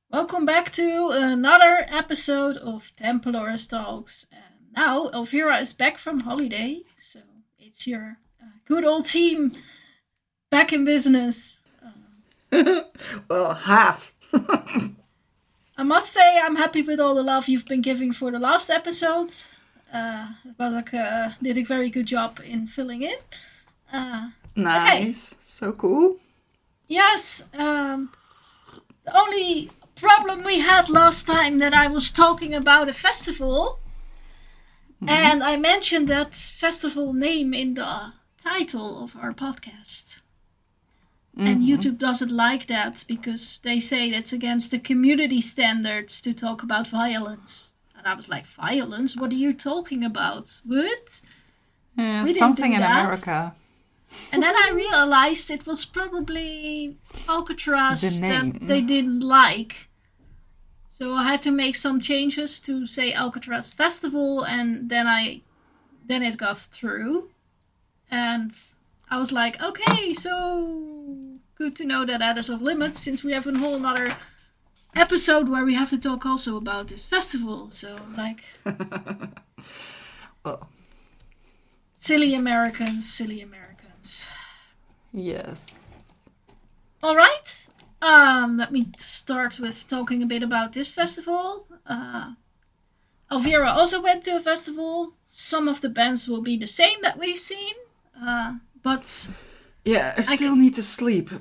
Welcome back to another episode of Templars Talks. And now Elvira is back from holiday, so it's your good old team back in business. Well, half. I must say I'm happy with all the love you've been giving for the last episode. Bazak did a very good job in filling in. Nice. So cool. Yes, the only problem we had last time that I was talking about a festival, and I mentioned that festival name in the title of our podcast. And YouTube doesn't like that because they say it's against the community standards to talk about violence. And I was like, violence? What are you talking about? What? Yeah, We didn't something do in that. America. And then I realized it was probably Alcatraz The name. that they didn't like. So I had to make some changes to say Alcatraz Festival, and then it got through. And I was like, okay, so good to know that is off limits, since we have a whole other episode where we have to talk also about this festival. So, like, Well, silly Americans, silly Americans. yes. All right. Let me start with talking a bit about this festival. Elvira also went to a festival. Some of the bands will be the same that we've seen, but Yeah, I still need to sleep.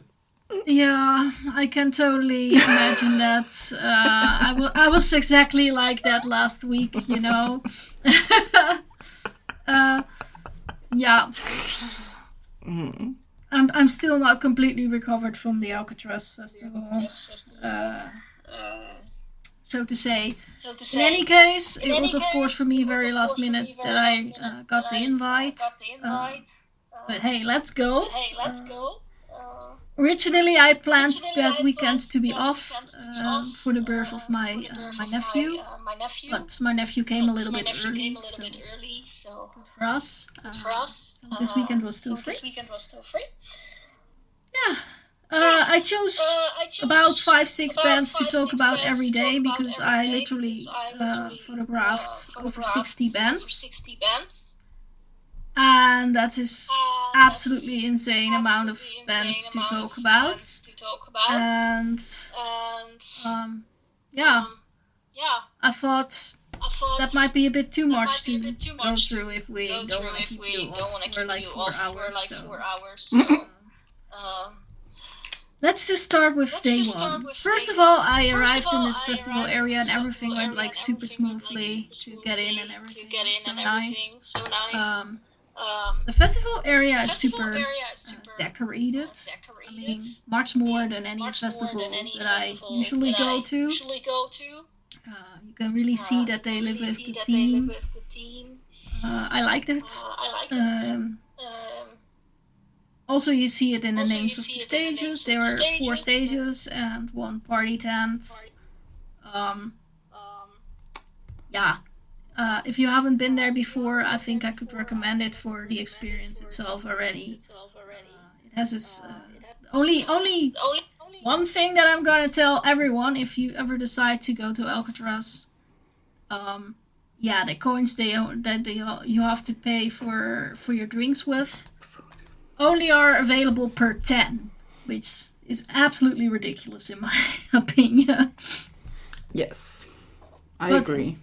yeah, I can totally imagine that. I was exactly like that last week, you know. Yeah. I'm still not completely recovered from the Alcatraz festival, so to say. In any case, it was of course for me very last minute that I got the invite. But hey, let's go. Originally, I planned that weekend to be off for the birth of my nephew, but my nephew came a little bit early, so good for us. So this weekend was still free. Yeah. I chose about 5-6 bands to talk about every day because I literally photographed over 60 bands. And that is absolutely insane amount of bands to talk about. And yeah, I thought that might be a bit too much to go through if we don't want to keep you off for like 4 hours. So let's just start with day one. First of all, I arrived in this festival area and everything went like super smoothly to get in and everything. So nice. The festival area is super decorated. I mean, much more than any festival that I usually go to. You can really see that they live with the theme. I like that. Also, you see it in the names of the stages. There are 4 stages and 1 party tent. Yeah. If you haven't been there before, I think I could recommend it for the experience itself already. It has this only one thing that I'm gonna tell everyone if you ever decide to go to Alcatraz. Yeah, the coins you have to pay for your drinks with only are available per 10, which is absolutely ridiculous in my opinion. Yes, I agree.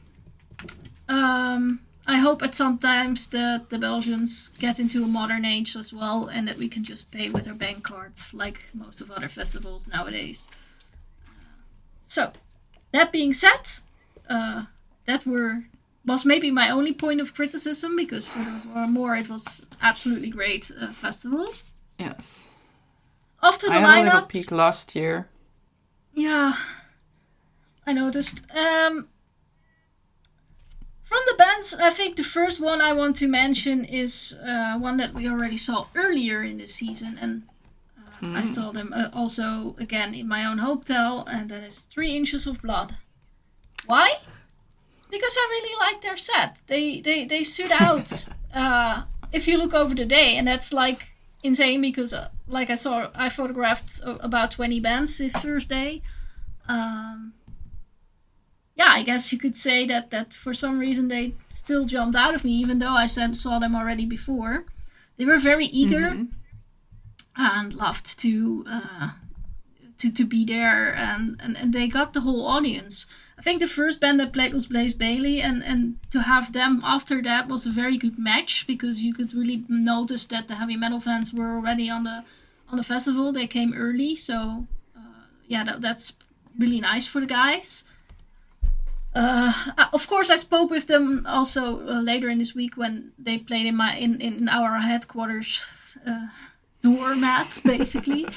I hope at some times that the Belgians get into a modern age as well and that we can just pay with our bank cards like most of other festivals nowadays. So, that being said, that was maybe my only point of criticism because furthermore it was absolutely great festival. Yes. Off to the I had a little lineup. peek last year. Yeah, I noticed. From the bands, I think the first one I want to mention is one that we already saw earlier in the season, and I saw them also again in my own hotel, and that is 3 Inches of Blood. Why? Because I really like their set. They stood out if you look over the day, and that's like insane because like I photographed about 20 bands the first day. yeah, I guess you could say that for some reason they still jumped out of me, even though I saw them already before. They were very eager and loved to be there, and they got the whole audience. I think the first band that played was Blaze Bailey, and to have them after that was a very good match, because you could really notice that the heavy metal fans were already on the festival. They came early, so yeah, that's really nice for the guys. Of course, I spoke with them also later in this week when they played in our headquarters doormat, basically.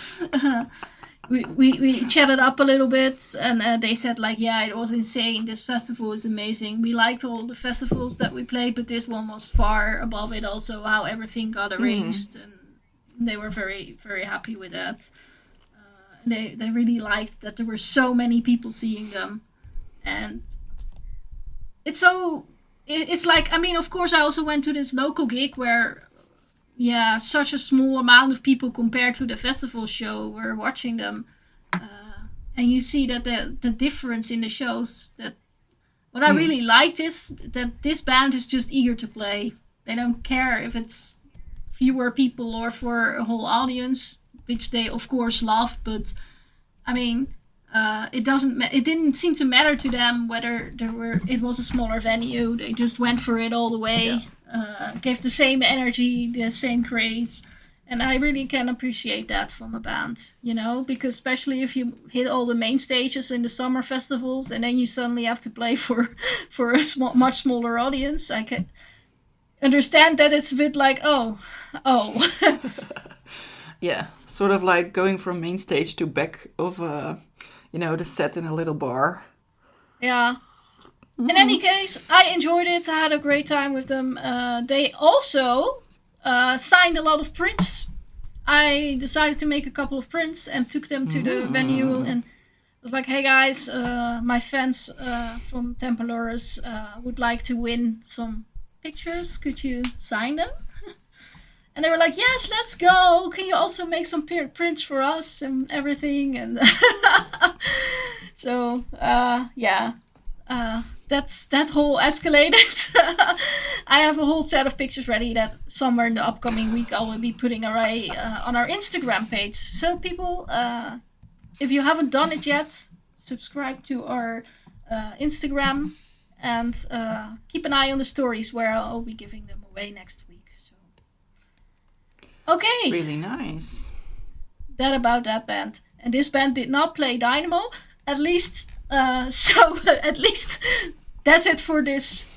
We chatted up a little bit, and they said, like, yeah, it was insane. This festival is amazing. We liked all the festivals that we played, but this one was far above it. Also, how everything got arranged, and they were very, very happy with that. They really liked that there were so many people seeing them, and it's like, I mean, of course, I also went to this local gig where, yeah, such a small amount of people compared to the festival show were watching them. And you see that the difference in the shows, that what I really liked is that this band is just eager to play. They don't care if it's fewer people or for a whole audience, which they of course love, but I mean, it didn't seem to matter to them whether it was a smaller venue. They just went for it all the way. Gave the same energy, the same craze, and I really can appreciate that from a band, you know, because especially if you hit all the main stages in the summer festivals and then you suddenly have to play for a much smaller audience, I can understand that it's a bit like, oh. Yeah, sort of like going from main stage to back of the set in a little bar. Yeah. In any case, I enjoyed it. I had a great time with them. They also signed a lot of prints. I decided to make a couple of prints and took them to the venue and was like, hey guys, my fans from Tempelores would like to win some pictures. Could you sign them? And they were like, yes, let's go. Can you also make some prints for us and everything? And so, yeah. That whole escalated. I have a whole set of pictures ready that somewhere in the upcoming week I will be putting away on our Instagram page. So people, if you haven't done it yet, subscribe to our Instagram and keep an eye on the stories where I'll be giving them away next week. So, okay. Really nice. That about that band. And this band did not play Dynamo, at least. So at least that's it for this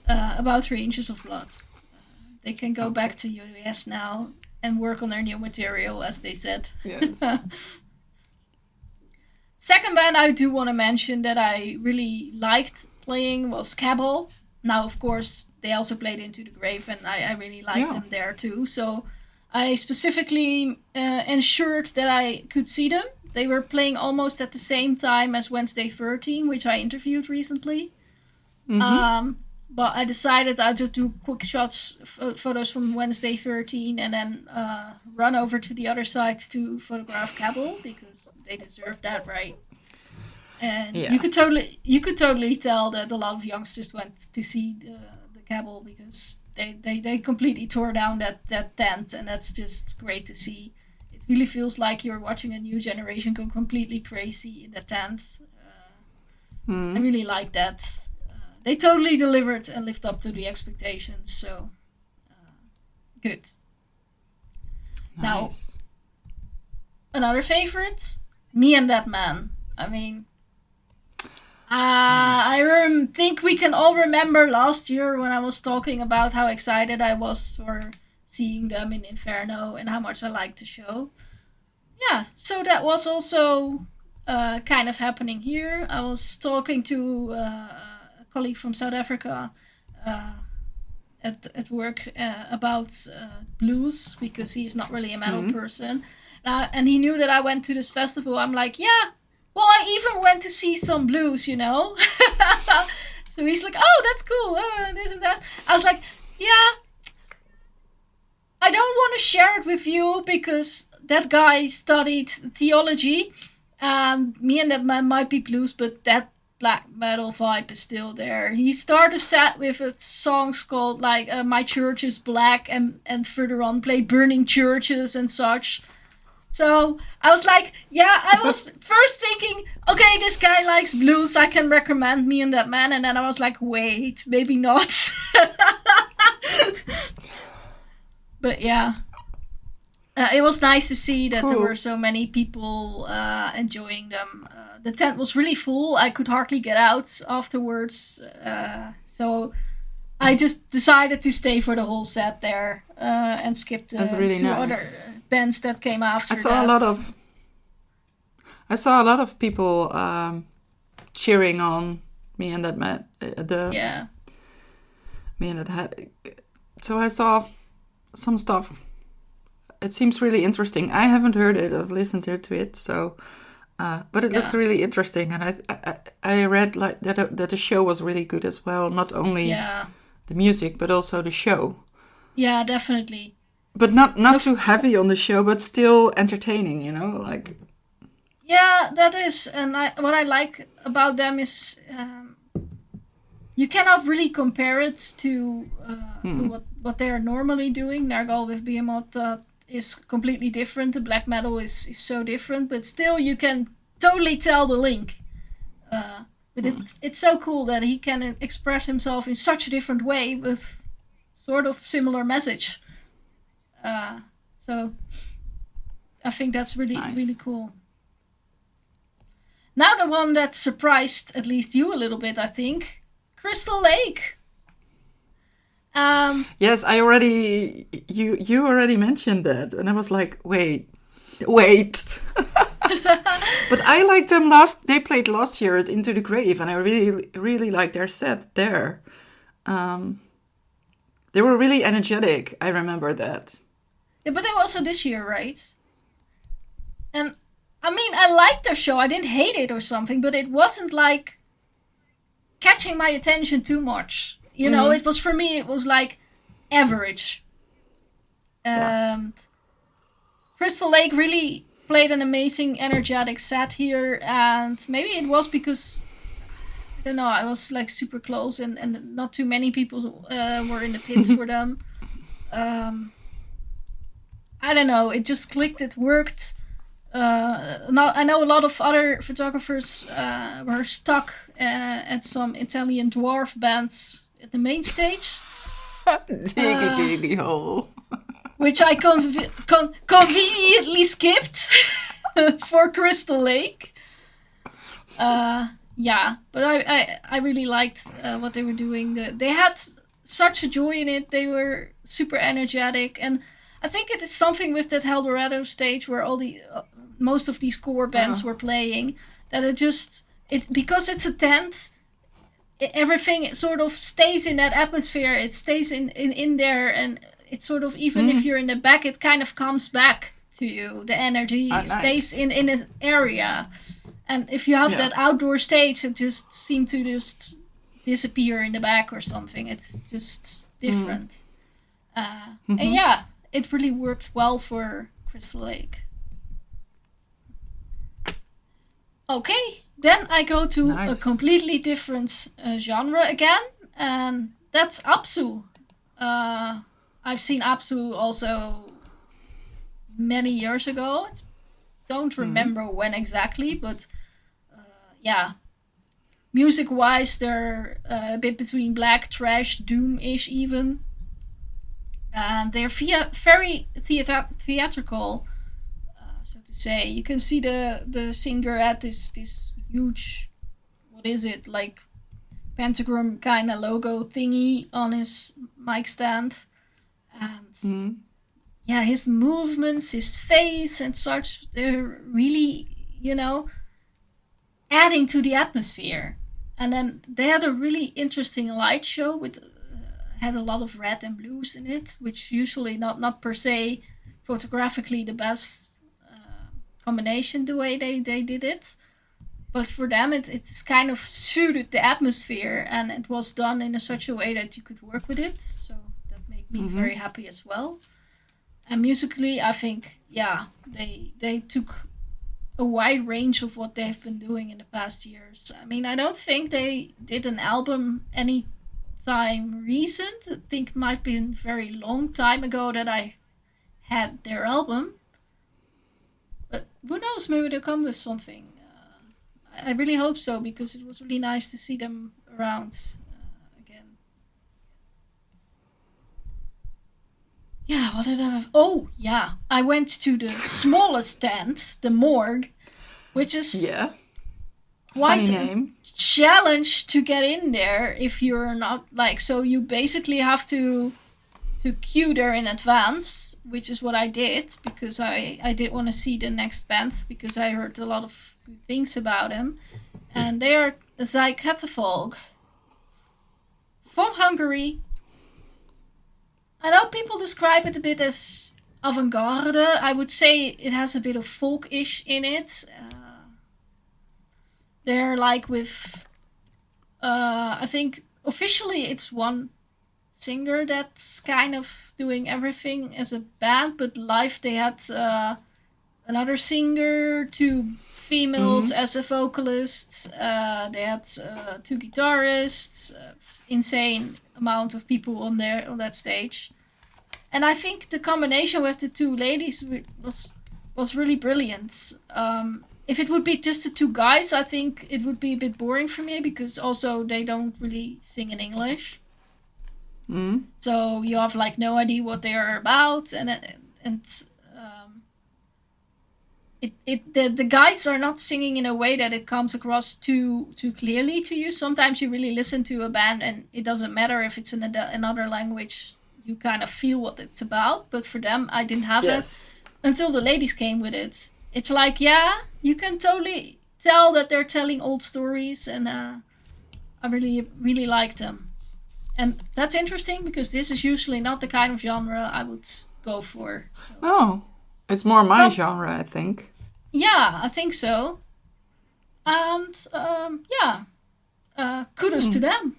about 3 Inches of Blood. They can go back to US now and work on their new material, as they said. Yes. Second band I do want to mention that I really liked playing was Cabal. Now, of course, they also played Into the Grave, and I really liked them there too. So I specifically ensured that I could see them. They were playing almost at the same time as Wednesday 13, which I interviewed recently. But I decided I'll just do quick shots, photos from Wednesday 13, and then run over to the other side to photograph Cabal, because they deserve that, right? And you could totally tell that a lot of youngsters went to see the Cabal, because they completely tore down that tent, and that's just great to see. Really feels like you're watching a new generation go completely crazy in the tent. I really like that. They totally delivered and lived up to the expectations, so good. Nice. Now, another favorite, Me and That Man. I mean, I think we can all remember last year when I was talking about how excited I was for seeing them in Inferno and how much I liked the show. Yeah, so that was also kind of happening here. I was talking to a colleague from South Africa at work about blues, because he's not really a metal person. And he knew that I went to this festival. I'm like, yeah, well, I even went to see some blues, you know? So he's like, oh, that's cool, this and that. I was like, yeah, I don't want to share it with you because that guy studied theology Me and that man might be blues, but that black metal vibe is still there. He started set with a songs called like "My Church Is Black" and further on played "Burning Churches" and such. So I was like, yeah, I was first thinking, okay, this guy likes blues, I can recommend Me and That Man, and then I was like, wait, maybe not. But yeah. It was nice to see that there were so many people enjoying them. The tent was really full. I could hardly get out afterwards. So I just decided to stay for the whole set there and skip the really two nice. other bands that came after I saw that. a lot of people cheering on Me and That Man. Me and That Hat. So I saw some stuff. It seems really interesting. I haven't heard it. I've listened to it. So, but it looks really interesting. And I read like that the show was really good as well. Not only the music, but also the show. Yeah, definitely. But not too heavy on the show, but still entertaining. You know, like. Yeah, that is. And what I like about them is you cannot really compare it to what they are normally doing. Nargal with Behemoth is completely different. The black metal is so different, but still you can totally tell the link. But it's so cool that he can express himself in such a different way with sort of similar message. So I think that's really, really cool. Now the one that surprised at least you a little bit, I think, Crystal Lake. Yes, you already mentioned that, and I was like, wait. But I liked them they played last year at Into the Grave, and I really, really liked their set there. They were really energetic, I remember that. Yeah, but they were also this year, right? And I mean, I liked their show. I didn't hate it or something, but it wasn't like catching my attention too much. You know, it was, for me, it was like average. And Crystal Lake really played an amazing, energetic set here. And maybe it was because, I don't know, I was like super close and not too many people were in the pit for them. I don't know, it just clicked, it worked. Now I know a lot of other photographers were stuck at some Italian dwarf bands at the main stage. Diggy hole. Which I conveniently skipped for Crystal Lake. Yeah, but I really liked what they were doing. They had such a joy in it. They were super energetic, and I think it is something with that Eldorado stage where all the most of these core bands were playing, that it because it's a tent, everything sort of stays in that atmosphere. It stays in there, and it sort of, even if you're in the back, it kind of comes back to you. The energy stays in an area, and if you have that outdoor stage, it just seems to just disappear in the back or something. It's just different. And yeah, it really worked well for Crystal Lake. Okay, then I go to a completely different genre again, and that's Apsu. I've seen Apsu also many years ago. Don't remember when exactly, but yeah. Music-wise, they're a bit between black, trash, doom-ish even. And they're very theatrical, so to say. You can see the singer at this huge, what is it, like pentagram kind of logo thingy on his mic stand. And yeah, his movements, his face and such, they're really, adding to the atmosphere. And then they had a really interesting light show with had a lot of red and blues in it, which usually not per se photographically the best combination the way they did it. But for them, it's kind of suited the atmosphere, and it was done in such a way that you could work with it. So that made me very happy as well. And musically, I think, they took a wide range of what they've been doing in the past years. I mean, I don't think they did an album anytime recent. I think it might be a very long time ago that I had their album. But who knows, maybe they'll come with something. I really hope so, because it was really nice to see them around again. Yeah, what did I have? Oh, yeah. I went to the smallest tent, the morgue, which is quite a challenge to get in there if you're not, like, so you basically have to queue there in advance, which is what I did, because I did want to see the next band, because I heard a lot of good things about them. And they are Zyketefolk from Hungary. I know people describe it a bit as avant-garde. I would say it has a bit of folk-ish in it. They're like with... I think officially it's one singer that's kind of doing everything as a band, but live they had another singer, 2 females as a vocalist. They had 2 guitarists, insane amount of people on that stage. And I think the combination with the 2 ladies was really brilliant. If it would be just the 2 guys, I think it would be a bit boring for me, because also they don't really sing in English. So you have like no idea what they are about, and the guys are not singing in a way that it comes across too clearly to you. Sometimes you really listen to a band and it doesn't matter if it's in another language, you kind of feel what it's about. But for them, I didn't have that until the ladies came with it. It's like, yeah, you can totally tell that they're telling old stories, and I really, really like them. And that's interesting, because this is usually not the kind of genre I would go for. So. Oh, it's more my genre, I think. Yeah, I think so. And kudos to them,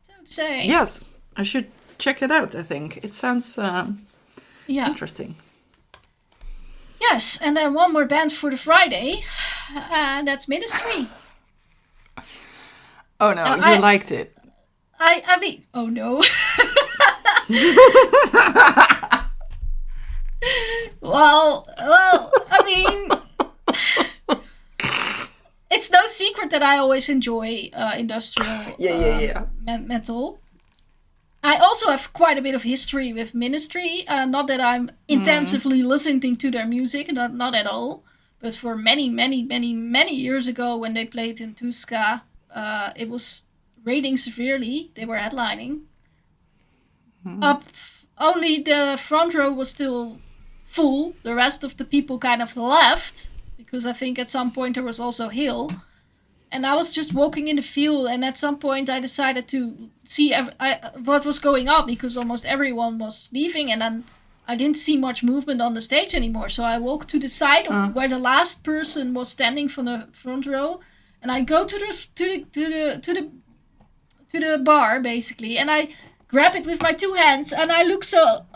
so to say. Yes, I should check it out, I think. It sounds interesting. Yes, and then one more band for the Friday, and that's Ministry. Oh no, you liked it. I mean, oh no. well, I mean, it's no secret that I always enjoy industrial metal. I also have quite a bit of history with Ministry. Not that I'm intensively listening to their music, not at all. But for many, many, many, many years ago, when they played in Tuska, it was raining severely. They were headlining. Only the front row was still full. The rest of the people kind of left, because I think at some point there was also hail. And I was just walking in the field, and at some point I decided to see what was going on, because almost everyone was leaving, and then I didn't see much movement on the stage anymore. So I walked to the side of where the last person was standing from the front row, and I go to the bar basically, and I grab it with my 2 hands, and I look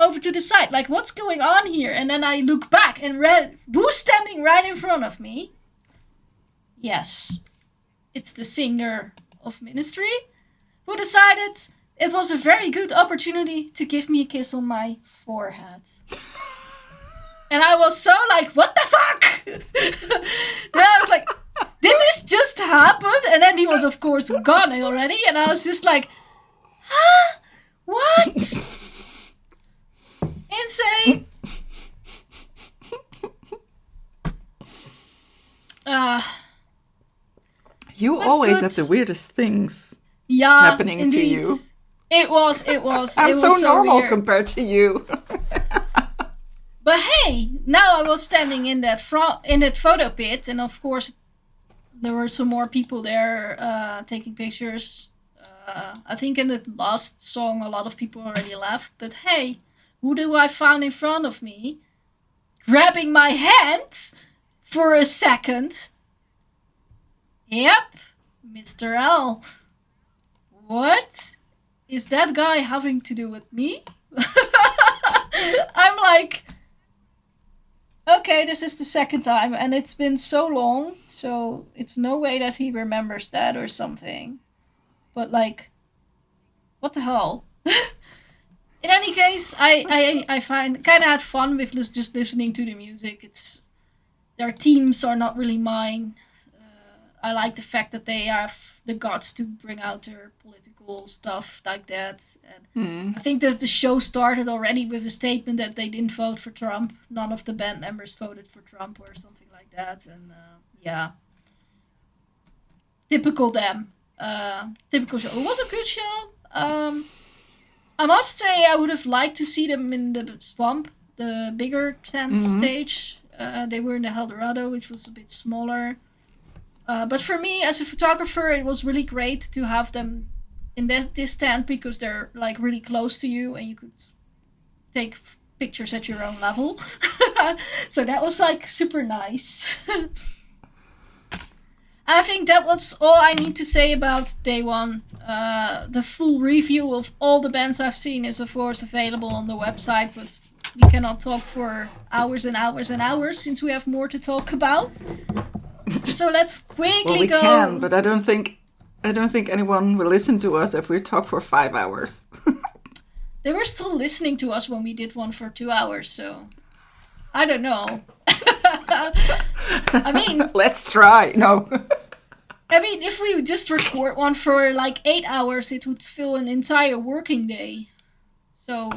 over to the side, like, what's going on here? And then I look back, and who's standing right in front of me? Yes. It's the singer of Ministry, who decided it was a very good opportunity to give me a kiss on my forehead. And I was so like, what the fuck? Then I was like, did this just happen? And then he was, of course, gone already. And I was just like, huh? What? Insane. You always have the weirdest things happening indeed. To you. It was. I'm so normal weird. compared to you. But hey, now I was standing in that photo pit, and of course there were some more people there taking pictures. I think in the last song a lot of people already left. But hey, who do I find in front of me, grabbing my hand for a second? Yep, Mr. L. What is that guy having to do with me? I'm like, Okay, this is the second time, and it's been so long, so it's no way that he remembers that or something. But like, what the hell? In any case, I find kind of had fun with just listening to the music. It's their themes are not really mine. I like the fact that they have the guts to bring out their political stuff like that. And I think that the show started already with a statement that they didn't vote for Trump. None of the band members voted for Trump or something like that. And yeah, typical them. Typical show. It was a good show. I must say I would have liked to see them in the swamp, the bigger tent stage. They were in the Eldorado, which was a bit smaller. But for me, as a photographer, it was really great to have them in this tent because they're like really close to you and you could take pictures at your own level. So that was like super nice. I think that was all I need to say about day one. The full review of all the bands I've seen is of course available on the website, but we cannot talk for hours and hours and hours since we have more to talk about. So let's quickly go. We can, but I don't think anyone will listen to us if we talk for 5 hours. They were still listening to us when we did one for 2 hours, so I don't know. I mean, let's try. No. I mean, if we just record one for like 8 hours, it would fill an entire working day. So.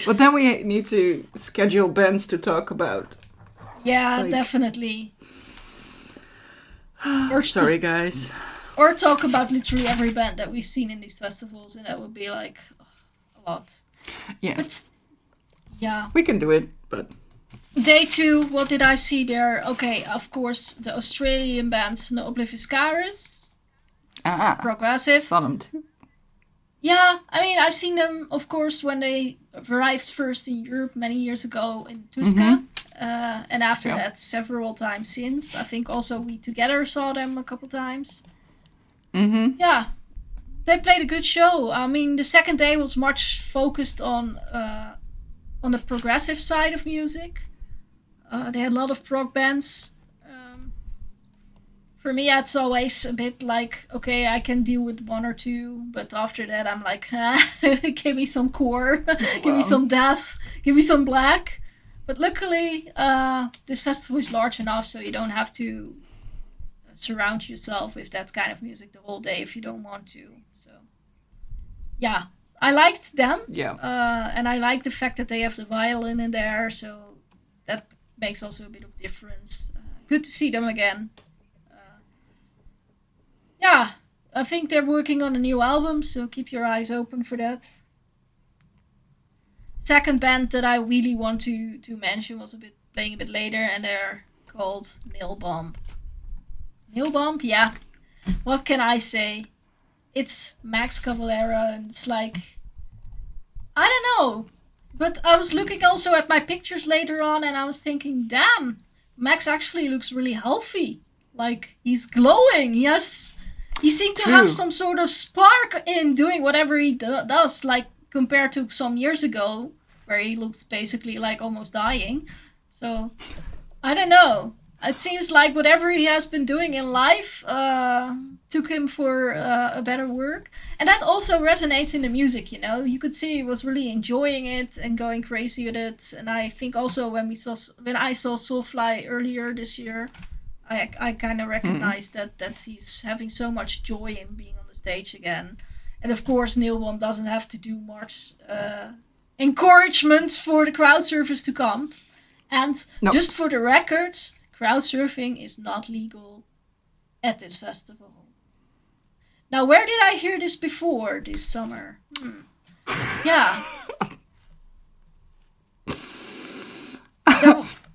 But then we need to schedule bands to talk about. Yeah, definitely. Sorry, guys. Or talk about literally every band that we've seen in these festivals, and that would be like a lot. Yeah. But, yeah. We can do it, but... Day 2, what did I see there? Okay, of course, the Australian bands, No Obliviscaris. Progressive. Saw them too. Yeah, I mean, I've seen them, of course, when they arrived first in Europe many years ago in Tuska. And after that, several times since. I think also we together saw them a couple times. Yeah, they played a good show. I mean, the second day was much focused on the progressive side of music. They had a lot of prog bands. For me, it's always a bit like, okay, I can deal with one or two, but after that, I'm like, give me some core, give me some death, give me some black. But luckily, this festival is large enough, so you don't have to surround yourself with that kind of music the whole day if you don't want to. So, yeah, I liked them. Yeah. And I like the fact that they have the violin in there, so that makes also a bit of difference. Good to see them again. Yeah, I think they're working on a new album, so keep your eyes open for that. Second band that I really want to mention was playing a bit later, and they're called Nail Bomb. Nail Bomb, yeah. What can I say? It's Max Cavalera, and it's like, I don't know. But I was looking also at my pictures later on, and I was thinking, damn, Max actually looks really healthy. Like, he's glowing. He seemed to have some sort of spark in doing whatever he does, like, compared to some years ago, where he looks basically like almost dying. So, I don't know. It seems like whatever he has been doing in life took him for a better work. And that also resonates in the music, you know. You could see he was really enjoying it and going crazy with it. And I think also when I saw Soulfly earlier this year, I kind of recognized that he's having so much joy in being on the stage again. And of course, Nail Bomb doesn't have to do much encouragement for the crowd surfers to come. And just for the records, crowd surfing is not legal at this festival. Now, where did I hear this before this summer? Yeah.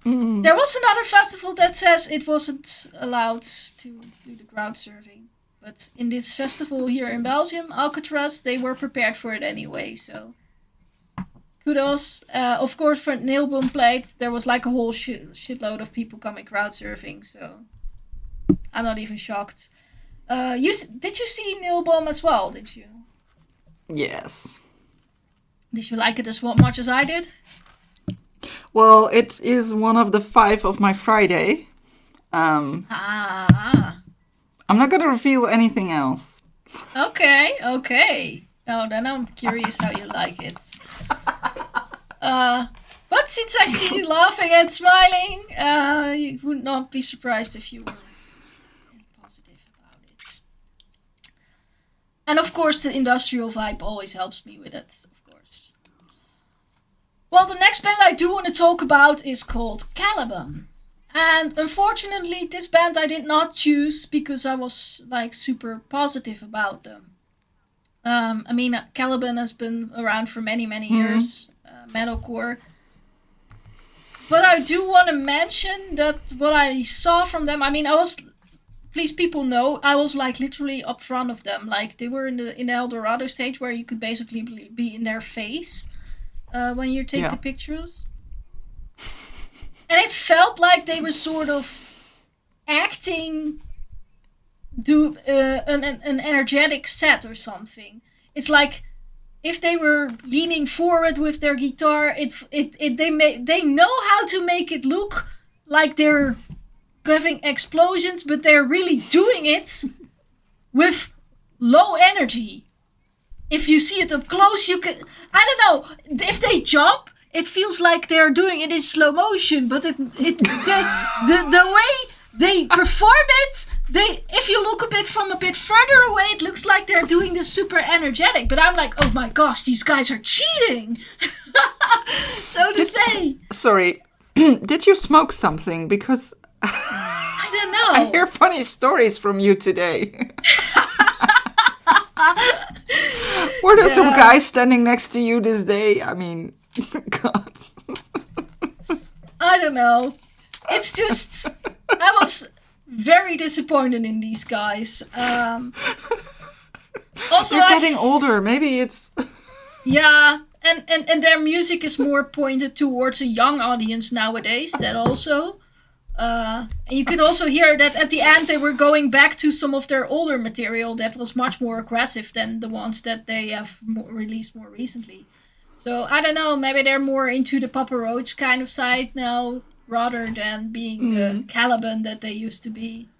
There was another festival that says it wasn't allowed to do the crowd surfing. But in this festival here in Belgium, Alcatraz, they were prepared for it anyway. So kudos. Of course, for Nail Bomb played, there was like a whole shitload of people coming crowd surfing. So I'm not even shocked. Did you see Nail Bomb as well? Did you? Yes. Did you like it as much as I did? Well, it is one of the 5 of my Friday. I'm not going to reveal anything else. Okay. Oh, then I'm curious how you like it. But since I see you laughing and smiling, you would not be surprised if you were positive about it. And of course, the industrial vibe always helps me with it, of course. Well, the next band I do want to talk about is called Caliban. And unfortunately, this band I did not choose because I was like super positive about them. I mean, Caliban has been around for many years, metalcore. But I do want to mention that what I saw from them, I mean, please people know, I was like literally up front of them. Like they were in the El Dorado stage where you could basically be in their face when you take the pictures. And it felt like they were sort of acting an energetic set or something. It's like if they were leaning forward with their guitar, they know how to make it look like they're having explosions, but they're really doing it with low energy. If you see it up close, you can, I don't know, if they jump, it feels like they're doing it in slow motion, but the way they perform it, if you look from a bit further away, it looks like they're doing this super energetic. But I'm like, oh my gosh, these guys are cheating. So to say. Sorry, did you smoke something? Because I don't know. I hear funny stories from you today. Were there some guys standing next to you this day? I mean, God. I don't know. It's just, I was very disappointed in these guys. Also, you're getting older. Maybe it's. Yeah, and their music is more pointed towards a young audience nowadays. That also. And you could also hear that at the end they were going back to some of their older material that was much more aggressive than the ones that they have released more recently. So I don't know, maybe they're more into the Papa Roach kind of side now, rather than being the Caliban that they used to be.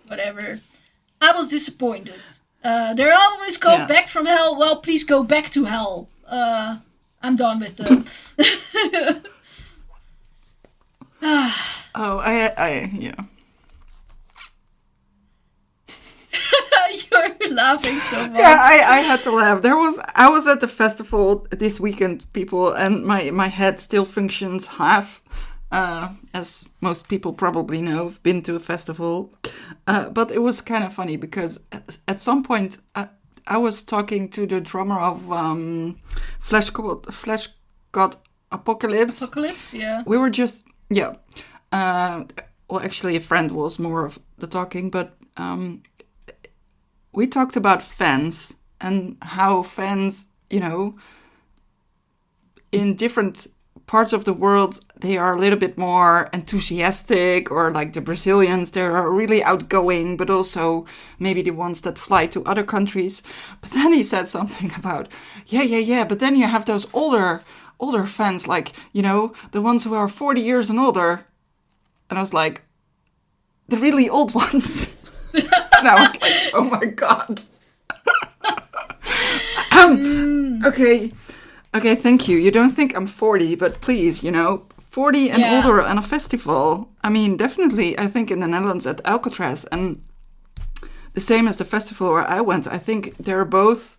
Whatever. I was disappointed. They're always called back from hell. Well, please go back to hell. I'm done with them. Oh, I You're laughing so much. Yeah, I had to laugh. I was at the festival this weekend, people, and my head still functions half. As most people probably know, I've been to a festival. But it was kind of funny because at some point I was talking to the drummer of Flesh God Apocalypse. Apocalypse, yeah. We were just, well, actually, a friend was more of the talking, but we talked about fans and how fans, in different parts of the world, they are a little bit more enthusiastic, or like the Brazilians, they are really outgoing, but also maybe the ones that fly to other countries. But then he said something about, but then you have those older fans, like, the ones who are 40 years and older. And I was like, the really old ones. And I was like, oh my God. Okay, thank you. You don't think I'm 40, but please, 40 and older and a festival. I mean, definitely, I think in the Netherlands at Alcatraz, and the same as the festival where I went, I think they're both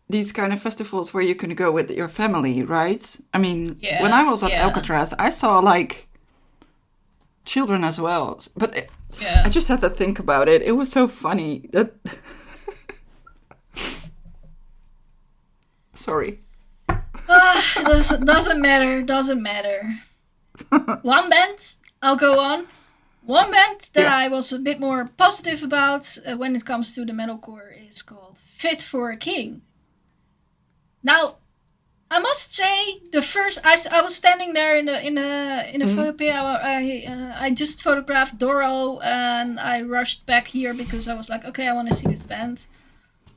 these kind of festivals where you can go with your family, right? I mean, when I was at Alcatraz, I saw like children as well, but I just had to think about it. It was so funny that. Sorry. Doesn't matter. One band, I'll go on. One band that I was a bit more positive about when it comes to the metalcore is called Fit for a King. Now, I must say, the first I was standing there in a photo pit. I just photographed Doro, and I rushed back here because I was like, okay, I want to see this band.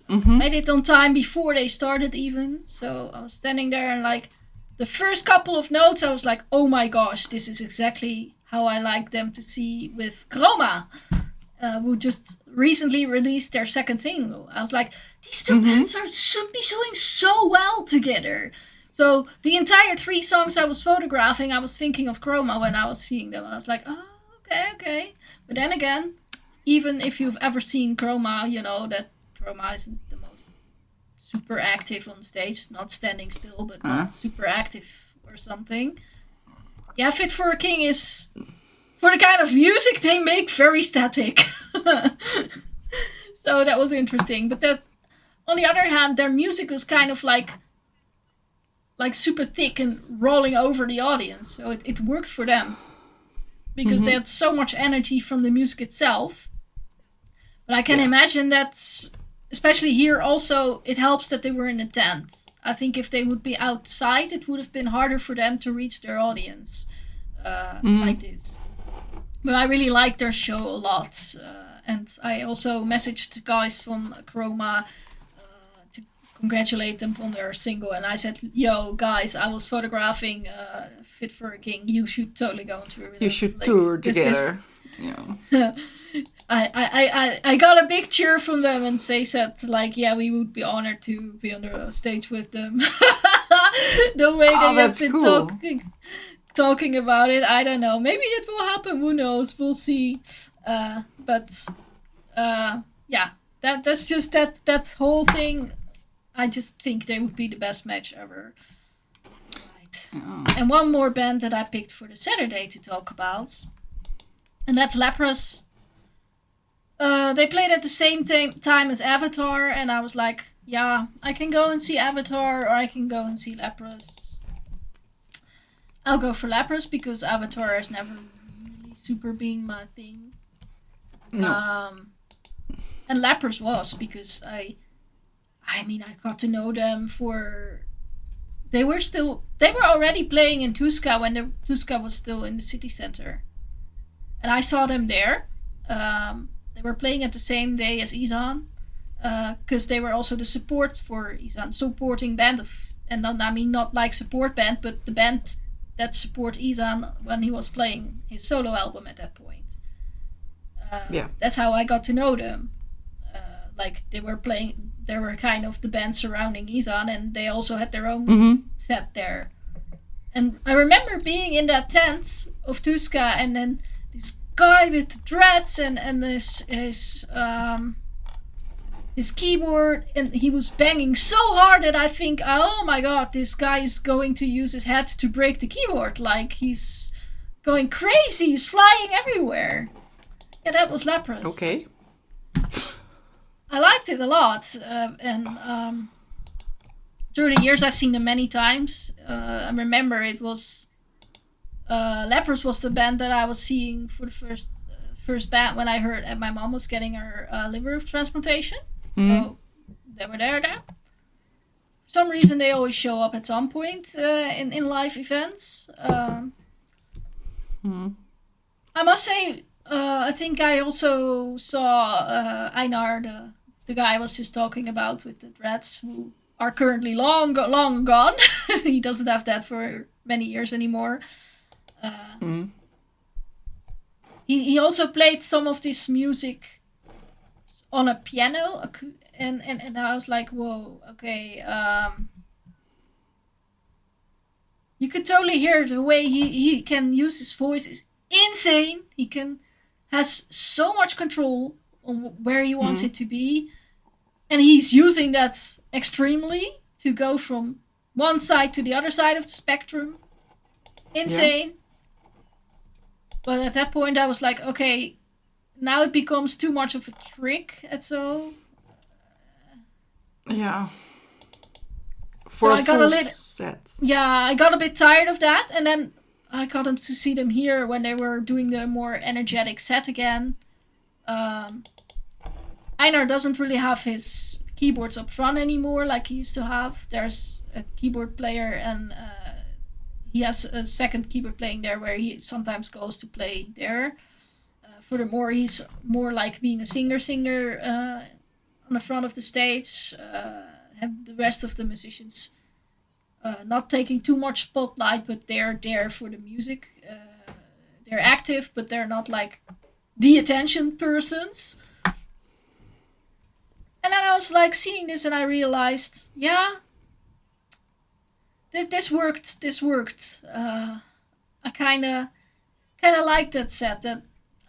Made it on time before they started even. So I was standing there and like, the first couple of notes, I was like, oh my gosh, this is exactly how I like them to see with Chroma, who just recently released their second single. I was like, these two bands should be doing so well together. So the entire 3 songs I was photographing, I was thinking of Chroma when I was seeing them. I was like, oh, okay. But then again, even if you've ever seen Chroma, you know that Chroma isn't the most super active on stage. Not standing still, but not super active or something. Yeah, Fit for a King is, for the kind of music they make, very static. So that was interesting. But that, on the other hand, their music was kind of like super thick and rolling over the audience. So it worked for them. Because they had so much energy from the music itself. But I can imagine that, especially here also, it helps that they were in a tent. I think if they would be outside, it would have been harder for them to reach their audience like this. But I really liked their show a lot. And I also messaged the guys from Chroma to congratulate them on their single. And I said, yo, guys, I was photographing Fit for a King. You should totally go on tour with them. You should tour together. Yeah. I got a big cheer from them, and they said, like, yeah, we would be honored to be on the stage with them. The way they have been talking about it, I don't know. Maybe it will happen. Who knows? We'll see. But yeah, that's just that whole thing. I just think they would be the best match ever. Right. Oh. And one more band that I picked for the Saturday to talk about, and that's Leprous. They played at the same time as Avatar, and I was like, yeah, I can go and see Avatar, or I can go and see Leprous. I'll go for Leprous, because Avatar has never really super been my thing. No. And Leprous was, because I got to know them for... They were already playing in Tuska when Tuska was still in the city center. And I saw them there. They were playing at the same day as Izan, because they were also the support for Izan, supporting band not like support band, but the band that support Izan when he was playing his solo album at that point. That's how I got to know them. Like they were kind of the band surrounding Izan, and they also had their own set there. And I remember being in that tent of Tuska, and then this guy with the dreads and his keyboard, and he was banging so hard that I think, oh my god, this guy is going to use his head to break the keyboard. Like, he's going crazy, he's flying everywhere. Yeah, that was Leprous. Okay. I liked it a lot, and through the years I've seen them many times. I remember it was Leprous was the band that I was seeing for the first band when I heard my mom was getting her liver transplantation. So they were there. For some reason they always show up at some point in live events. I must say, I think I also saw Einar, the guy I was just talking about with the dreads, who are currently long gone. He doesn't have that for many years anymore. He also played some of this music on a piano, and I was like, whoa, okay. You could totally hear the way he can use his voice is insane. He has so much control on where he wants it to be, and he's using that extremely to go from one side to the other side of the spectrum. Insane. Yeah. But at that point I was like, okay, now it becomes too much of a trick, and so yeah. For a full set. Yeah, I got a bit tired of that, and then I got them to see them here when they were doing the more energetic set again. Einar doesn't really have his keyboards up front anymore like he used to have. There's a keyboard player, and he has a second keyboard playing there where he sometimes goes to play there. Furthermore, he's more like being a singer on the front of the stage. And the rest of the musicians not taking too much spotlight, but they're there for the music. They're active, but they're not like the attention persons. And then I was like seeing this, and I realized, yeah, this worked. This worked. I kind of liked that set. That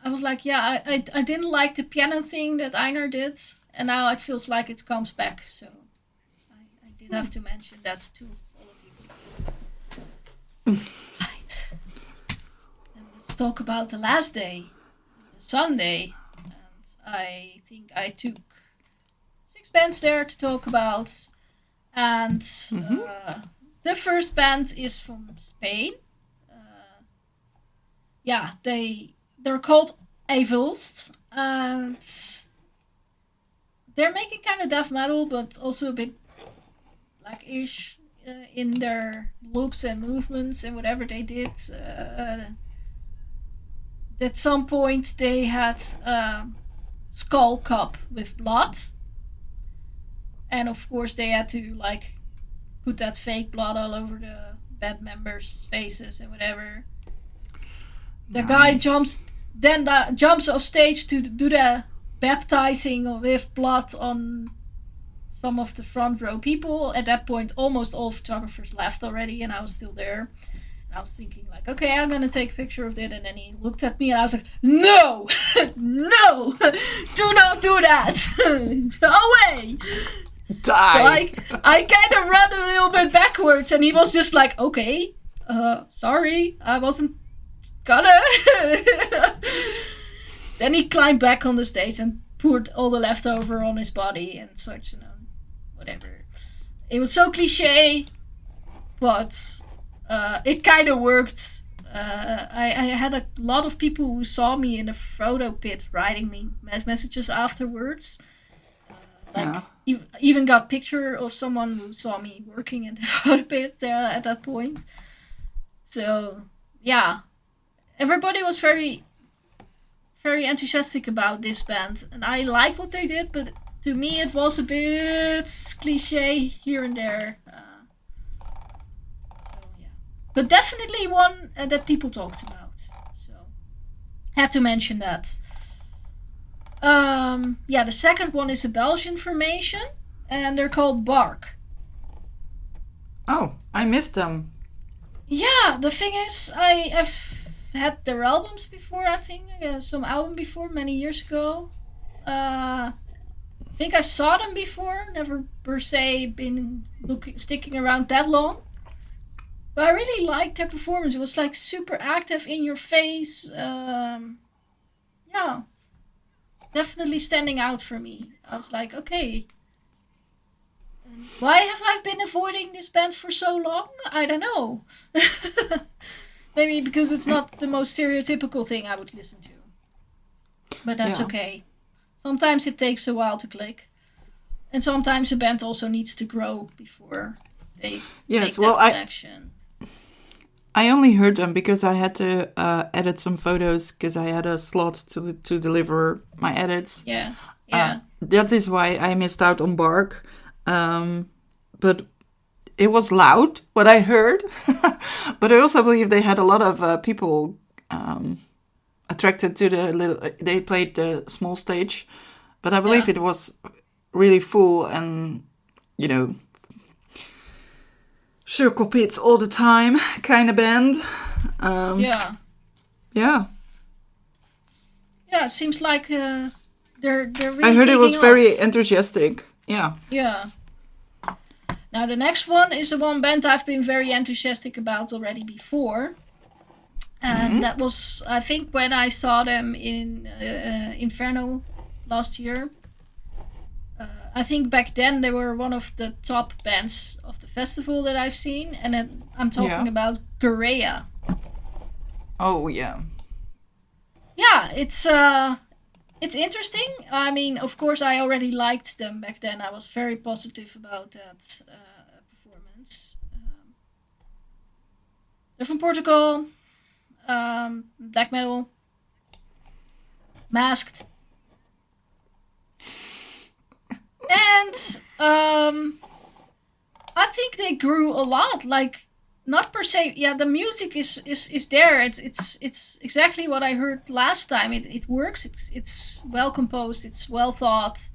I was like, yeah, I didn't like the piano thing that Einar did, and now it feels like it comes back. So I did have to mention that to all of you. Right. And let's talk about the last day, Sunday. And I think I took 6 bands there to talk about. And the first band is from Spain. They're called Avulst, and they're making kind of death metal, but also a bit blackish in their looks and movements and whatever they did. At some point, they had skull cup with blood, and of course, they had to like put that fake blood all over the band members' faces and whatever. The guy jumps off stage to do the baptizing with blood on some of the front row people. At that point, almost all photographers left already, and I was still there. And I was thinking like, okay, I'm gonna take a picture of it. And then he looked at me, and I was like, no, no, do not do that. No way. Die. Like, I kind of ran a little bit backwards, and he was just like, okay, sorry, I wasn't gonna. Then he climbed back on the stage and poured all the leftover on his body and such, whatever. It was so cliche, but it kind of worked. I had a lot of people who saw me in the photo pit writing me messages afterwards. Even got a picture of someone who saw me working in the photo pit there at that point. So, yeah. Everybody was very, very enthusiastic about this band. And I liked what they did, but to me it was a bit cliche here and there. But definitely one that people talked about. So, had to mention that. The second one is a Belgian formation, and they're called Bark. Oh, I missed them. Yeah, the thing is, I've had their albums before, I think. Some album before, many years ago. I think I saw them before, never per se been sticking around that long. But I really liked their performance. It was like super active, in your face. Definitely standing out for me. I was like, okay. Why have I been avoiding this band for so long? I don't know. Maybe because it's not the most stereotypical thing I would listen to. But that's okay. Sometimes it takes a while to click. And sometimes a band also needs to grow before they make that connection. I only heard them because I had to edit some photos because I had a slot to deliver my edits. Yeah. That is why I missed out on Bark. But it was loud, what I heard. But I also believe they had a lot of people attracted to they played the small stage. But I believe it was really full and, circle pits all the time kind of band. Yeah, it seems like they're really. I heard it was very enthusiastic. Yeah. Now the next one is the one band I've been very enthusiastic about already before, and that was, I think, when I saw them in Inferno last year. I think back then they were one of the top bands of the festival that I've seen, and then I'm talking about Gorea. Oh yeah. Yeah, it's interesting. I mean, of course, I already liked them back then. I was very positive about that performance. They're from Portugal. Black metal. Masked. And I think they grew a lot. Like, not per se. Yeah, the music is there. It's exactly what I heard last time. It works. It's well composed. It's well thought.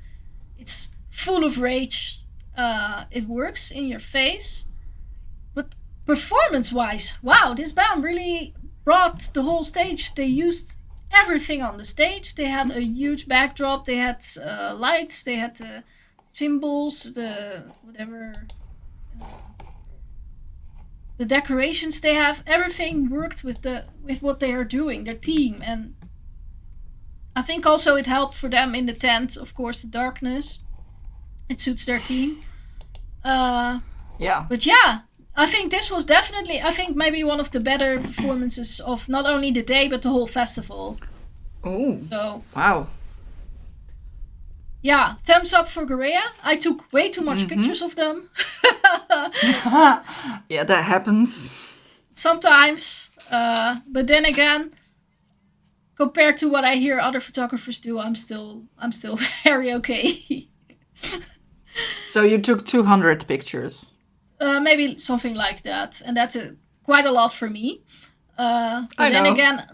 It's full of rage. It works in your face. But performance-wise, wow, this band really brought the whole stage. They used everything on the stage. They had a huge backdrop. They had lights. They had the symbols, the whatever, the decorations they have. Everything worked with what they are doing, their team. And I think also it helped for them in the tent. Of course, the darkness. It suits their team. Yeah. But yeah, I think this was definitely, I think maybe one of the better performances of not only the day, but the whole festival. Oh. So. Wow. Yeah, thumbs up for Korea. I took way too much pictures of them. Yeah, that happens. Sometimes. But then again, compared to what I hear other photographers do, I'm still very okay. So you took 200 pictures? Maybe something like that. And that's quite a lot for me. But then know. again,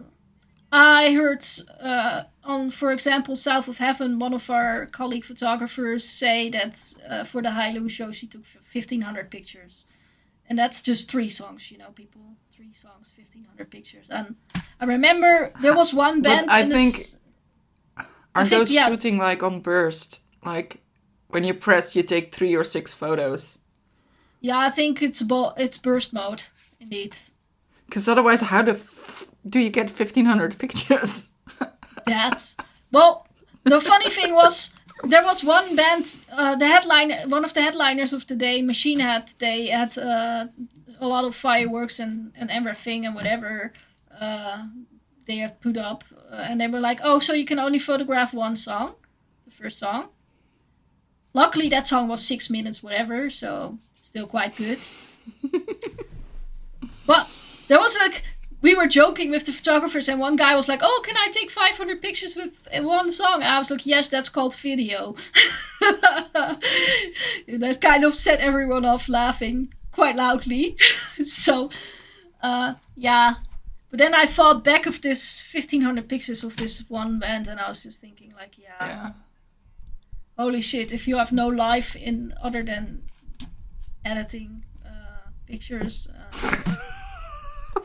I heard on, for example, South of Heaven, one of our colleague photographers say that for the Hailu show she took 1,500 pictures. And that's just 3 songs, people. 3 songs, 1,500 pictures. And I remember there was one band... But aren't those shooting like on burst? Like when you press, you take 3 or 6 photos. Yeah, I think it's burst mode, indeed. Because otherwise, how do you get 1,500 pictures? Well, the funny thing was, there was one band, one of the headliners of the day, Machine Head, they had a lot of fireworks and everything and whatever they had put up. And they were like, oh, so you can only photograph one song, the first song. Luckily, that song was 6 minutes, whatever, so still quite good. But there was we were joking with the photographers, and one guy was like, oh, can I take 500 pictures with one song? And I was like, yes, that's called video. That kind of set everyone off laughing quite loudly. So, yeah. But then I thought back of this 1,500 pictures of this one band, and I was just thinking, like, yeah. Holy shit, if you have no life in other than editing pictures...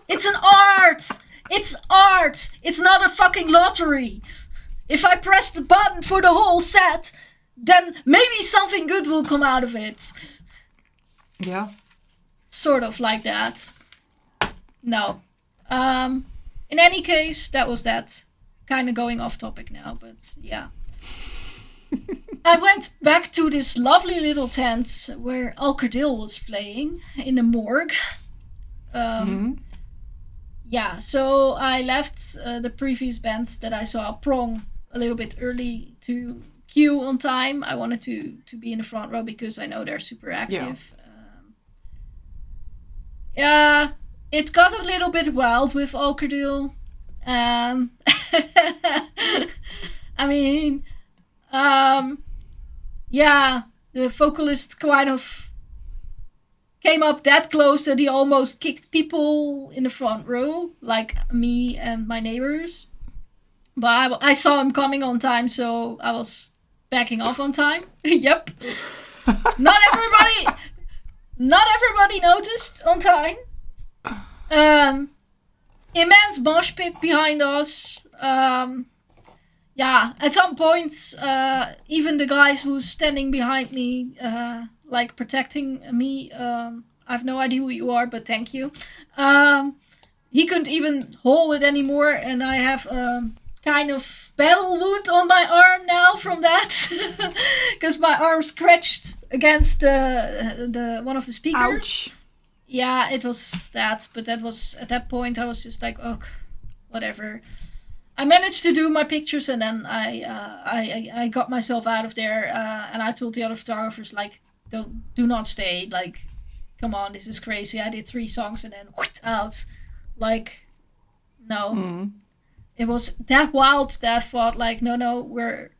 It's an art! It's art! It's not a fucking lottery! If I press the button for the whole set, then maybe something good will come out of it. Yeah. Sort of like that. No. In any case, that was that. Kind of going off topic now, but yeah. I went back to this lovely little tent where Alcardil was playing in the morgue. Yeah, so I left the previous bands that I saw, Prong, a little bit early to queue on time. I wanted to be in the front row because I know they're super active. Yeah, it got a little bit wild with Alcardil. I mean, yeah, the vocalist kind of came up that close that he almost kicked people in the front row, like me and my neighbors. But I saw him coming on time, so I was backing off on time. Yep. Not everybody noticed on time. Immense mosh pit behind us. Yeah, at some points, even the guys who's standing behind me, like protecting me, I have no idea who you are, but thank you. He couldn't even hold it anymore, and I have kind of battle wound on my arm now from that, because my arm scratched against the one of the speakers. Ouch. Yeah, it was that, but that was at that point I was just like, oh, whatever. I managed to do my pictures, and then I got myself out of there, and I told the other photographers, like, do not stay, like, come on, this is crazy. I did 3 songs and then out. Like, no. It was that wild that I thought, like, no, we're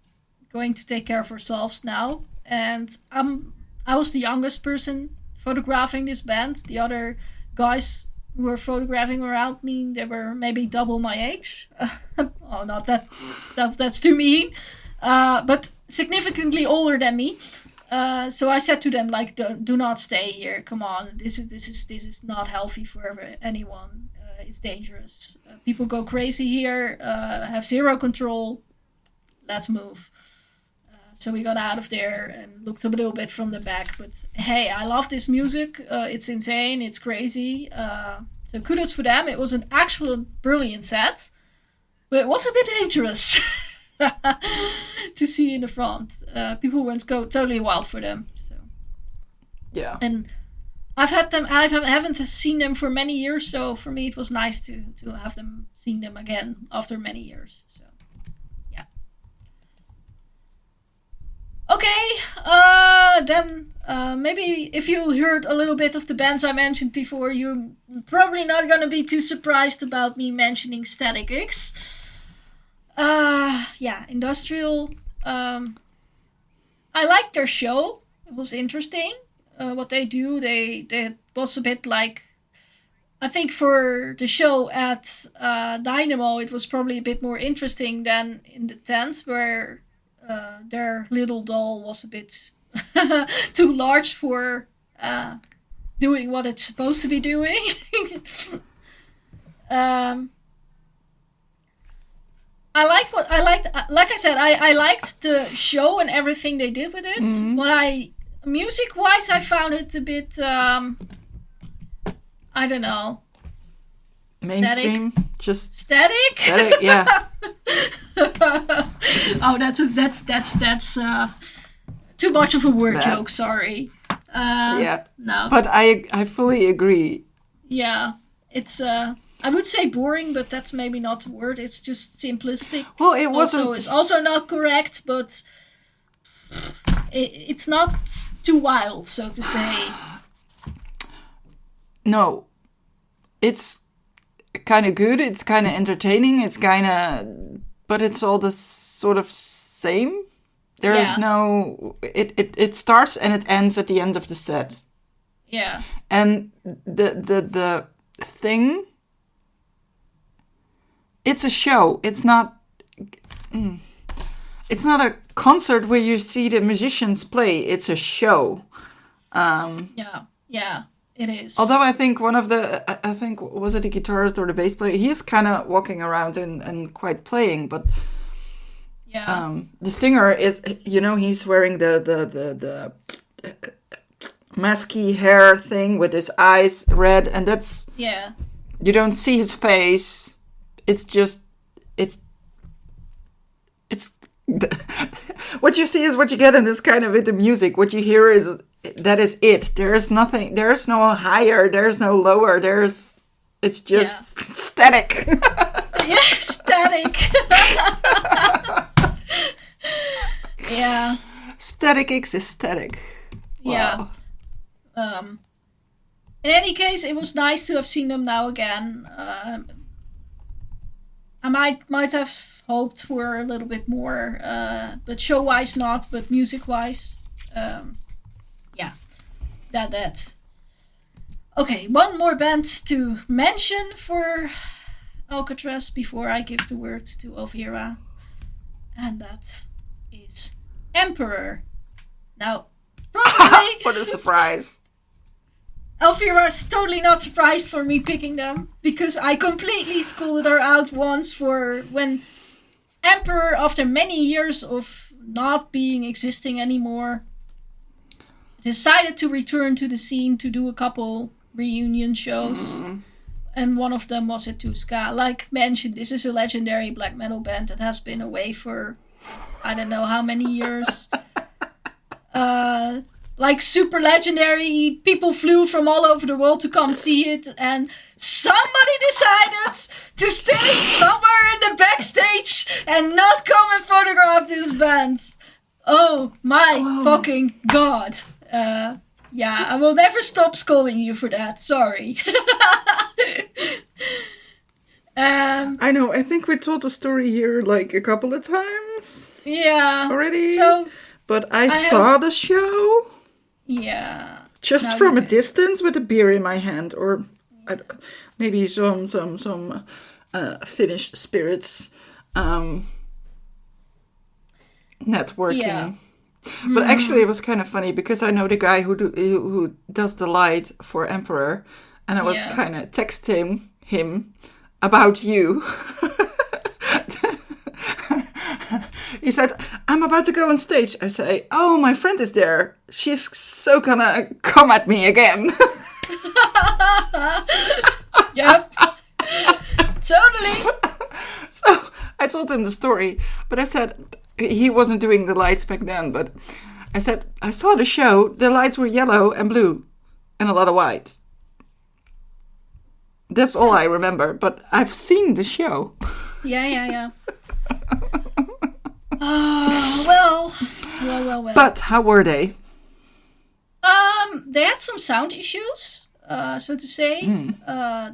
going to take care of ourselves now. And I was the youngest person photographing this band. The other guys who were photographing around me, they were maybe double my age. Oh, not that. That's too mean. But significantly older than me. So I said to them, like, do not stay here. Come on, this is not healthy for anyone. It's dangerous. People go crazy here. Have zero control. Let's move. So we got out of there and looked a little bit from the back. But hey, I love this music. It's insane. It's crazy. So kudos for them. It was an actual brilliant set. But it was a bit dangerous to see in the front. People went totally wild for them. So Yeah. And I haven't seen them for many years. So for me, it was nice to have seen them again after many years. So. Okay, then maybe if you heard a little bit of the bands I mentioned before, you're probably not going to be too surprised about me mentioning Static X. Industrial. I liked their show. It was interesting. What they do, they was a bit like, I think for the show at Dynamo, it was probably a bit more interesting than in the tent where their little doll was a bit too large for doing what it's supposed to be doing. Like I said, I liked the show and everything they did with it. Mm-hmm. Music wise, I found it a bit, I don't know. Mainstream, just static, yeah. Oh, that's too much of a word joke. Sorry. Yeah. No. But I fully agree. Yeah, it's I would say boring, but that's maybe not the word. It's just simplistic. Well, it wasn't. Also, it's also not correct, but it's not too wild, so to say. No, it's kind of good. It's kind of entertaining. It's kind of, but it's all the sort of same. There is no. It starts and it ends at the end of the set. Yeah. And the thing. It's a show. It's not. It's not a concert where you see the musicians play. It's a show. Yeah, it is. Although I think I think, was it the guitarist or the bass player? He's kind of walking around and quite playing, but the singer is, he's wearing the masky hair thing with his eyes red, and that's you don't see his face. It's just it's what you see is what you get, and this kind of with the music. What you hear is it. There is nothing. There is no higher. There is no lower. It's just static. Yeah, static. Yeah. Static X is static. Wow. Yeah. In any case, it was nice to have seen them now again. I might have hoped for a little bit more, but show-wise not, but music-wise, that. Okay, one more band to mention for Alcatraz before I give the word to Elvira, and that is Emperor. Now, probably... What a surprise. Elvira is totally not surprised for me picking them, because I completely scolded her out once for when Emperor, after many years of not existing anymore, decided to return to the scene to do a couple reunion shows. And one of them was at Tuska. Like mentioned, this is a legendary black metal band that has been away for I don't know how many years. Like super legendary, people flew from all over the world to come see it, and somebody decided to stay somewhere in the backstage and not come and photograph this band. Oh my fucking god. I will never stop scolding you for that, sorry. I know, I think we told the story here like a couple of times. Yeah. Already. So, but I saw the show. Yeah. just Now from you a can. distance with a beer in my hand, or maybe some Finnish spirits, networking. Yeah. But actually, it was kind of funny because I know the guy who does the light for Emperor, and I was Yeah. kind of texting him about you. He said, "I'm about to go on stage." I say, "Oh, my friend is there. She's so gonna come at me again." Yep. Totally. So I told him the story, but I said he wasn't doing the lights back then. But I said I saw the show. The lights were yellow and blue, and a lot of white. That's all I remember. But I've seen the show. Yeah. Well. But how were they? They had some sound issues, so to say.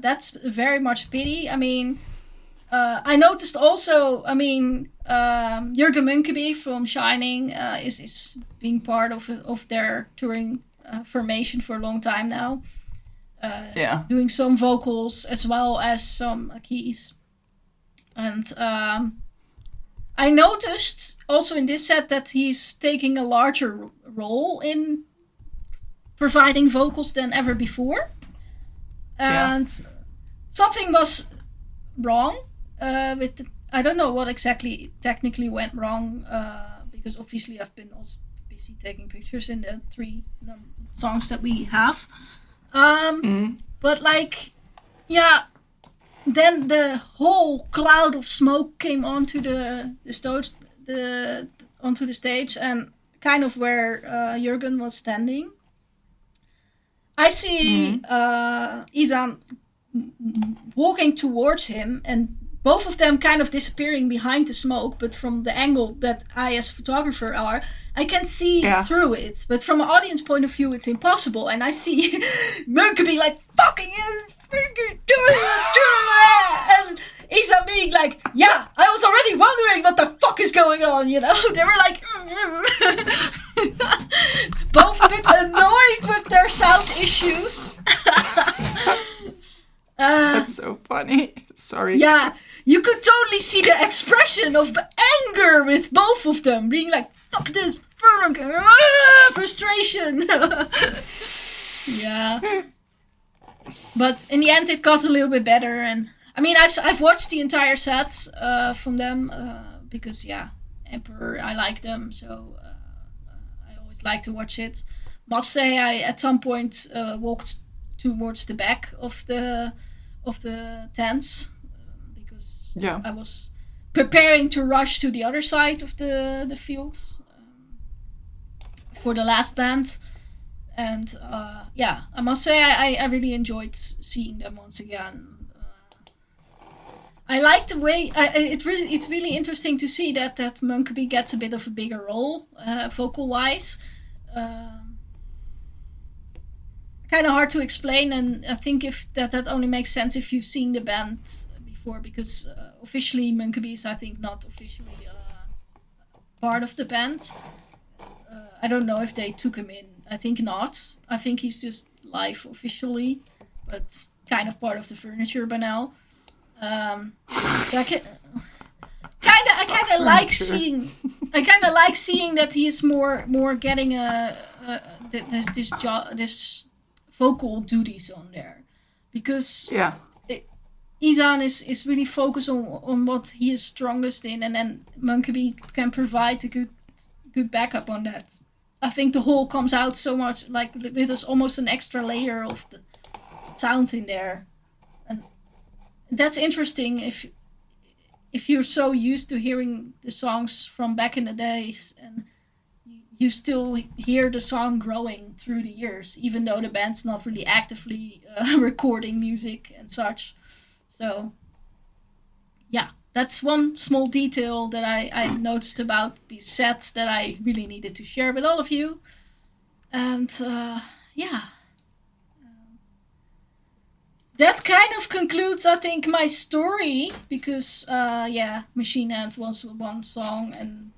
That's very much a pity. I mean, I noticed also. I mean, Jurgen Munkeby from Shining is being part of their touring formation for a long time now. Doing some vocals as well as some keys, and I noticed also in this set that he's taking a larger role in providing vocals than ever before. And something was wrong with I don't know what exactly technically went wrong, because obviously I've been also busy taking pictures in the 3 songs that we have. But then the whole cloud of smoke came onto onto the stage, and kind of where Jurgen was standing. I see Izan walking towards him, and both of them kind of disappearing behind the smoke, but from the angle that I as a photographer I can see through it. But from an audience point of view, it's impossible. And I see Munkeby like, fucking doing it. And Izan being like, yeah, I was already wondering what the fuck is going on, you know? They were like, both a bit annoyed with their sound issues. That's so funny. Sorry. Yeah, you could totally see the expression of anger with both of them, being like, fuck this, frustration. Yeah. But in the end, it got a little bit better, and I mean, I've watched the entire set from them because Emperor, I like them, so I always like to watch it. Must say, I at some point walked towards the back of the tents because I was preparing to rush to the other side of the field for the last band. And I must say I really enjoyed seeing them once again. I like the way it's really interesting to see that Munkeby gets a bit of a bigger role vocal wise. Kind of hard to explain, and I think if that only makes sense if you've seen the band before, because officially Munkeby is, I think, not officially part of the band. I don't know if they took him in. I think not. I think he's just live officially, but kind of part of the furniture by now. I kind of like seeing that he is more getting this vocal duties on there, because Izan is really focused on what he is strongest in, and then Munkeby can provide a good backup on that. I think the whole comes out so much like there's almost an extra layer of the sound in there, and that's interesting if you're so used to hearing the songs from back in the days and you still hear the song growing through the years, even though the band's not really actively recording music and such. So, yeah, that's one small detail that I noticed about these sets that I really needed to share with all of you. And, that kind of concludes, I think, my story, because, Machine Head was one song, and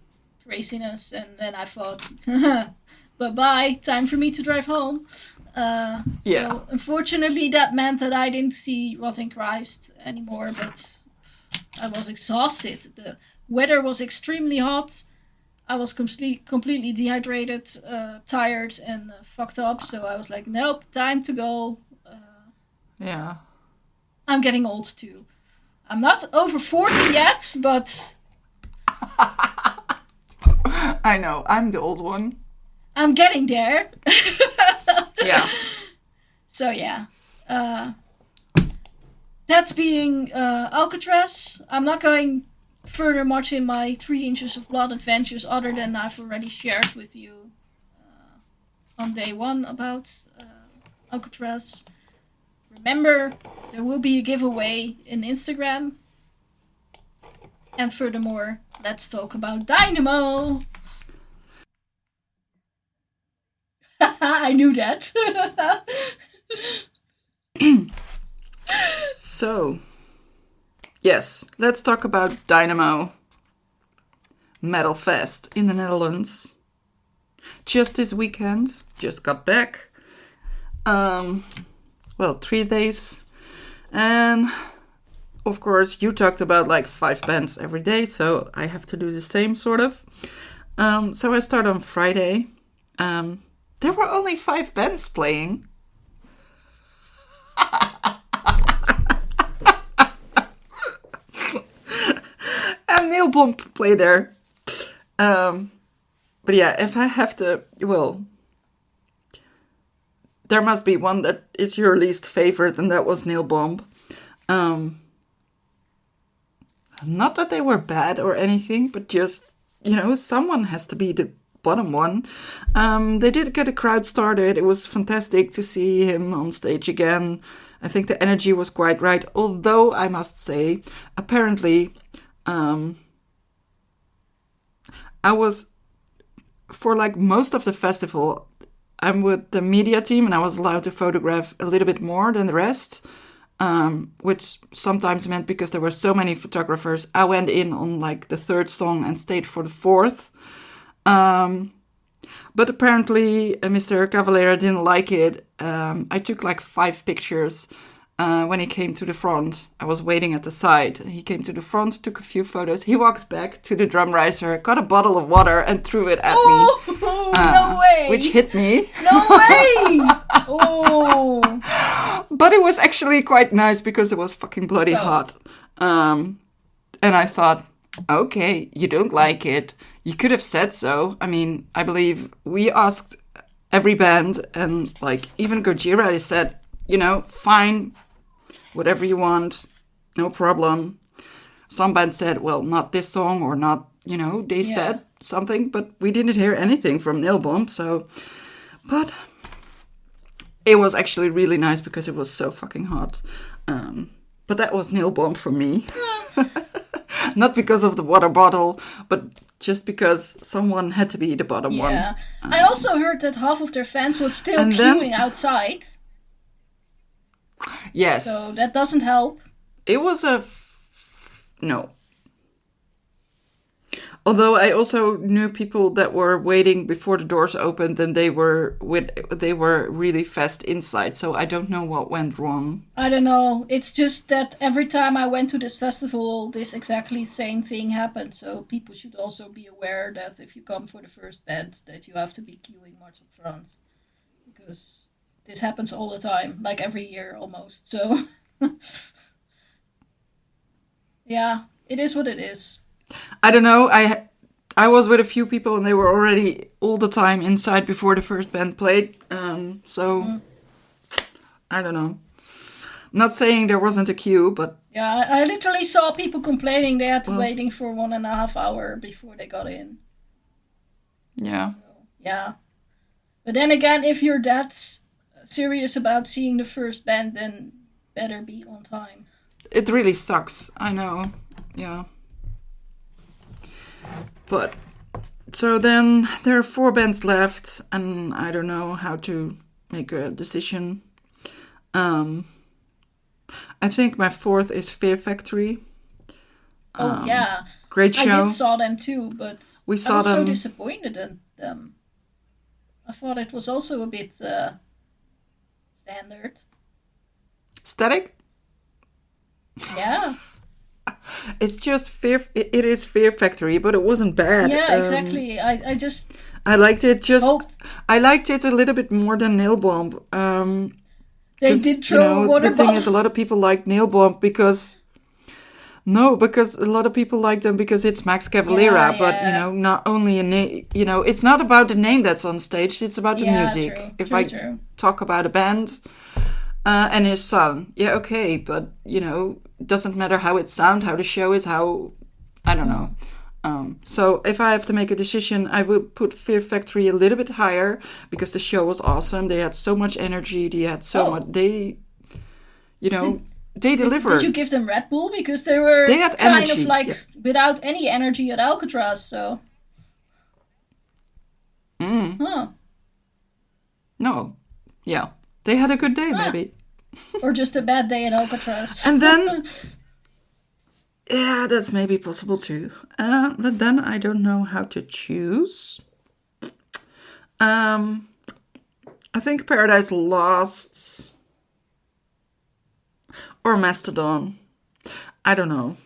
Craziness, and then I thought, bye-bye, time for me to drive home. So unfortunately that meant that I didn't see Rotting Christ anymore, but I was exhausted. The weather was extremely hot. I was completely dehydrated, tired, and fucked up. So I was like, nope, time to go. Yeah. I'm getting old too. I'm not over 40 yet, but... I know, I'm the old one. I'm getting there. Yeah. So yeah. That being Alcatraz, I'm not going further much in my 3 Inches of Blood adventures other than I've already shared with you on day 1 about Alcatraz. Remember, there will be a giveaway in Instagram. And furthermore, let's talk about Dynamo. I knew that. So, yes, let's talk about Dynamo Metal Fest in the Netherlands. Just this weekend, just got back. 3 days. And of course, you talked about like 5 bands every day, so I have to do the same sort of. So I start on Friday. There were only 5 bands playing. And Neil Bomb played there. But yeah, if I have to, well, there must be one that is your least favorite, and that was Neil Bomb. Not that they were bad or anything, but just, someone has to be the bottom one. They did get a crowd started. It was fantastic to see him on stage again. I think the energy was quite right. Although I must say, apparently, I was, for like most of the festival, I'm with the media team and I was allowed to photograph a little bit more than the rest. Which sometimes meant because there were so many photographers, I went in on like the 3rd song and stayed for the 4th. But apparently Mr. Cavalera didn't like it. I took like 5 pictures when he came to the front. I was waiting at the side. He came to the front, took a few photos. He walked back to the drum riser, got a bottle of water and threw it at me. No way! Which hit me. No way! Oh. But it was actually quite nice because it was fucking bloody hot. And I thought, okay, you don't like it. You could have said so. I mean, I believe we asked every band, and like even Gojira said, fine, whatever you want, no problem. Some bands said, well, not this song or not, they said something, but we didn't hear anything from Neil Bomb, so... But it was actually really nice because it was so fucking hot. But that was Neil Bomb for me. Not because of the water bottle, but just because someone had to be the bottom one. Yeah. I also heard that half of their fans were still queuing outside. Yes. So that doesn't help. It was no. Although I also knew people that were waiting before the doors opened, and they were really fast inside. So I don't know what went wrong. I don't know. It's just that every time I went to this festival, this exactly same thing happened. So people should also be aware that if you come for the first band, that you have to be queuing much up front, because this happens all the time, like every year almost. So yeah, it is what it is. I don't know. I was with a few people and they were already all the time inside before the first band played. I don't know. I'm not saying there wasn't a queue, but... Yeah, I literally saw people complaining they had to waiting for 1.5 hours before they got in. Yeah. So, yeah. But then again, if you're that serious about seeing the first band, then better be on time. It really sucks. I know. Yeah. But, so then there are 4 bands left, and I don't know how to make a decision. I think my 4th is Fear Factory. Oh, yeah. Great show. I did saw them too, but I was so disappointed in them. I thought it was also a bit standard. Static? Yeah. It's just Fear. It is Fear Factory, but it wasn't bad. Yeah, exactly. I just I liked it. hoped I liked it a little bit more than Nail Bomb. they did throw a water the thing bomb. is, a lot of people like Nail Bomb because a lot of people like them because it's Max Cavalera. Yeah, But yeah. not only a name. It's not about the name that's on stage. It's about the Yeah, music. true, If true, I true. talk about a band and his son, yeah, okay, but doesn't matter how it sounds, how the show is, how I don't know. So if I have to make a decision, I will put Fear Factory a little bit higher because the show was awesome. They had so much energy. They had so much. They delivered. Did you give them Red Bull? Because they were They had kind energy, of like yeah. without any energy at Alcatraz, so. Mm. Huh. No, yeah, they had a good day maybe. Or just a bad day at Alcatraz. And then, yeah, that's maybe possible too. But then I don't know how to choose. I think Paradise Lost or Mastodon. I don't know.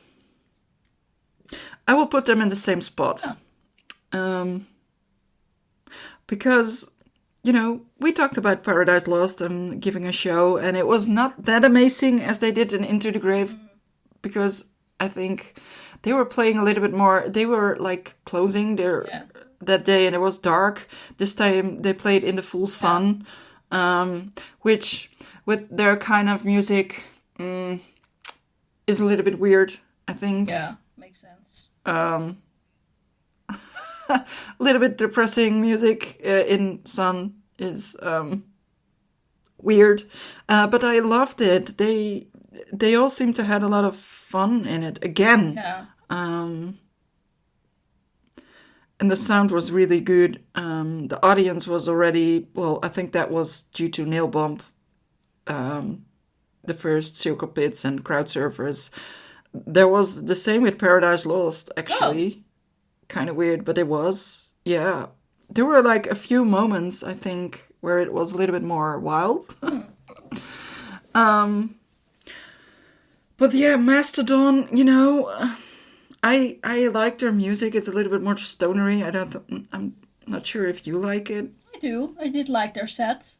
I will put them in the same spot. Because, we talked about Paradise Lost and giving a show, and it was not that amazing as they did in Into the Grave, because I think they were playing a little bit more. They were like closing that day, and it was dark. This time they played in the full sun, which with their kind of music is a little bit weird, I think. Yeah, makes sense. A little bit depressing music in sun is weird, but I loved it. They all seem to had a lot of fun in it again. Yeah. And the sound was really good. The audience was already, well, I think that was due to Nail Bomb, the first Circle Pits and Crowd Surfers. There was the same with Paradise Lost, actually. Kind of weird, but it was. Yeah. There were like a few moments, I think, where it was a little bit more wild. But yeah, Mastodon, I like their music. It's a little bit more stonery. I'm not sure if you like it. I do. I did like their set.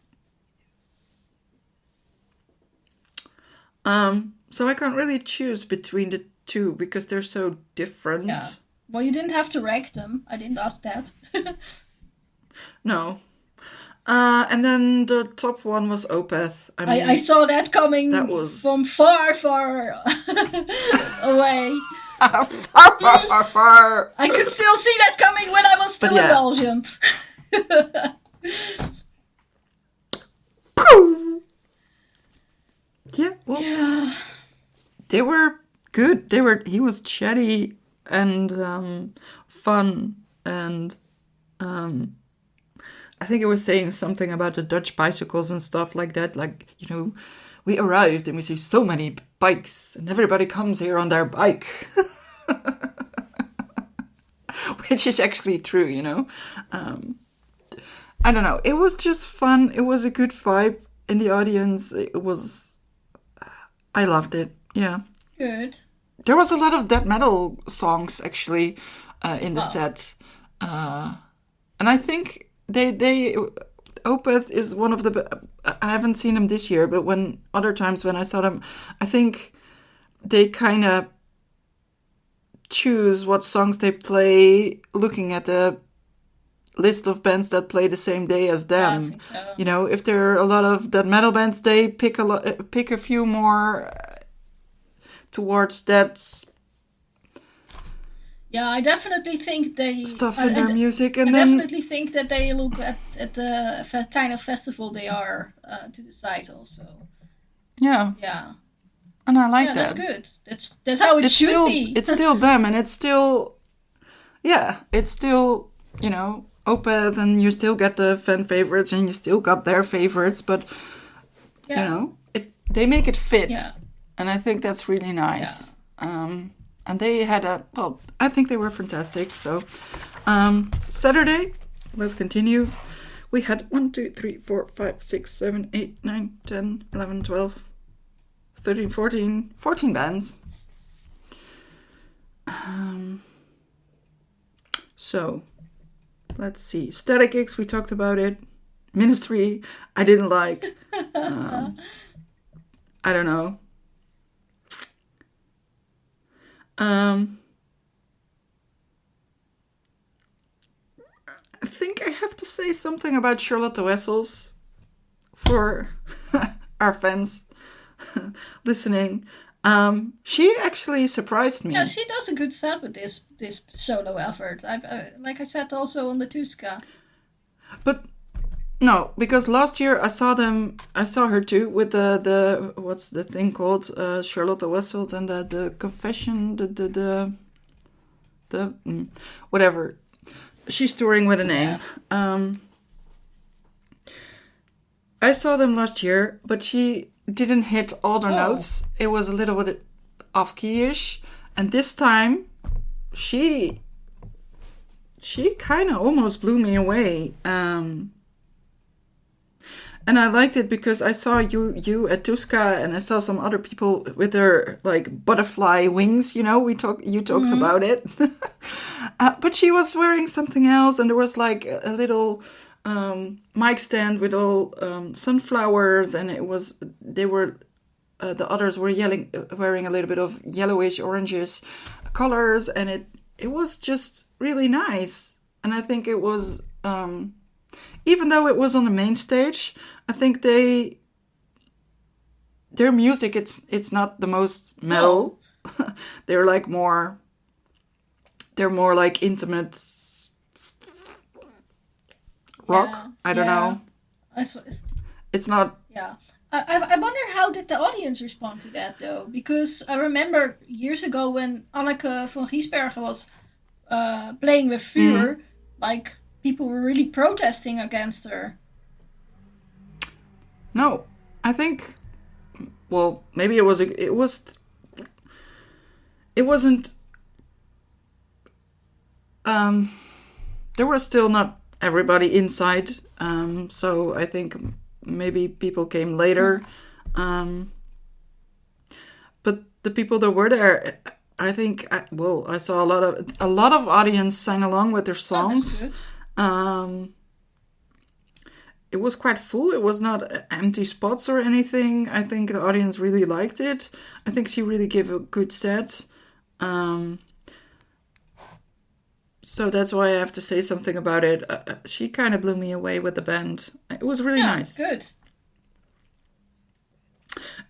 So I can't really choose between the two because they're so different. Yeah. Well, you didn't have to rank them. I didn't ask that. No. And then the top one was Opeth. I saw that coming from far, far away. Far. I could still see that coming when I was still in Belgium. Yeah, well, they were good. He was chatty and fun, and I think he was saying something about the Dutch bicycles and stuff like that. Like, we arrived and we see so many bikes and everybody comes here on their bike. Which is actually true, I don't know. It was just fun. It was a good vibe in the audience. I loved it. Yeah. Good. There was a lot of death metal songs actually in the set. And I think they Opeth is one of the... I haven't seen them this year, but other times when I saw them, I think they kind of choose what songs they play looking at the list of bands that play the same day as them. I think so. If there are a lot of death metal bands, they pick a few more towards that. Yeah, I definitely think they stuff in their music, and I then definitely think that they look at the kind of festival they are to the site also. Yeah, and I like that. That's good. That's how it should be. It's still them, and it's still, Opeth, and you still get the fan favorites, and you still got their favorites, but they make it fit, and I think that's really nice. And they had I think they were fantastic. So, Saturday, let's continue. We had 1, 2, 3, 4, 5, 6, 7, 8, 9, 10, 11, 12, 13, 14 bands. So, let's see. Static X, we talked about it. Ministry, I didn't like. I don't know. I think I have to say something about Charlotte Wessels for our fans listening. She actually surprised me. Yeah, she does a good set with this solo effort. Like I said, also on the Tuska. But no, because last year I saw her too with the what's the thing called, Charlotte Wessels and the confession, the whatever. She's touring with a name. Yeah. I saw them last year, but she didn't hit all the notes. It was a little bit off key-ish, and this time she kind of almost blew me away. And I liked it because I saw you at Tuska, and I saw some other people with their like butterfly wings. You talked about it, but she was wearing something else, and there was like a little mic stand with all sunflowers, and the others were wearing a little bit of yellowish, orangish colors, and it was just really nice. And I think it was, even though it was on the main stage, I think their music, it's not the most metal. No. They're more like intimate rock. Yeah, I don't know. It's not. Yeah. I wonder how did the audience respond to that though? Because I remember years ago when Anneke van Giesbergen was playing with Vuur, like people were really protesting against her. No, I think. Well, maybe it wasn't. There was still not everybody inside, so I think maybe people came later. But the people that were there, I think, I saw a lot of audience sang along with their songs. Oh, that's good. It was quite full. It was not empty spots or anything. I think the audience really liked it. I think she really gave a good set. So that's why I have to say something about it. She kind of blew me away with the band. It was really nice. Good.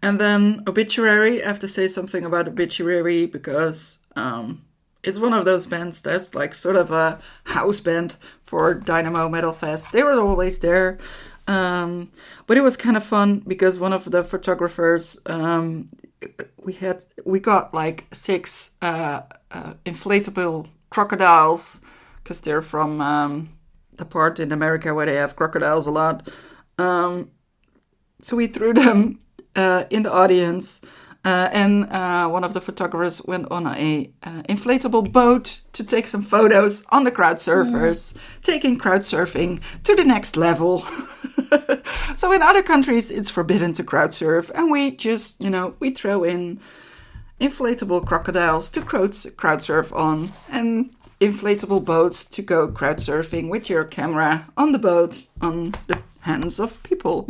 And then Obituary. I have to say something about Obituary because it's one of those bands that's like sort of a house band for Dynamo Metal Fest. They were always there. But it was kind of fun because one of the photographers, we got like 6 inflatable crocodiles because they're from the part in America where they have crocodiles a lot. So we threw them in the audience. And one of the photographers went on a inflatable boat to take some photos on the crowd surfers, taking crowd surfing to the next level. So in other countries, it's forbidden to crowd surf. And we just, we throw in inflatable crocodiles to crowd surf on and inflatable boats to go crowd surfing with your camera on the boat on the hands of people.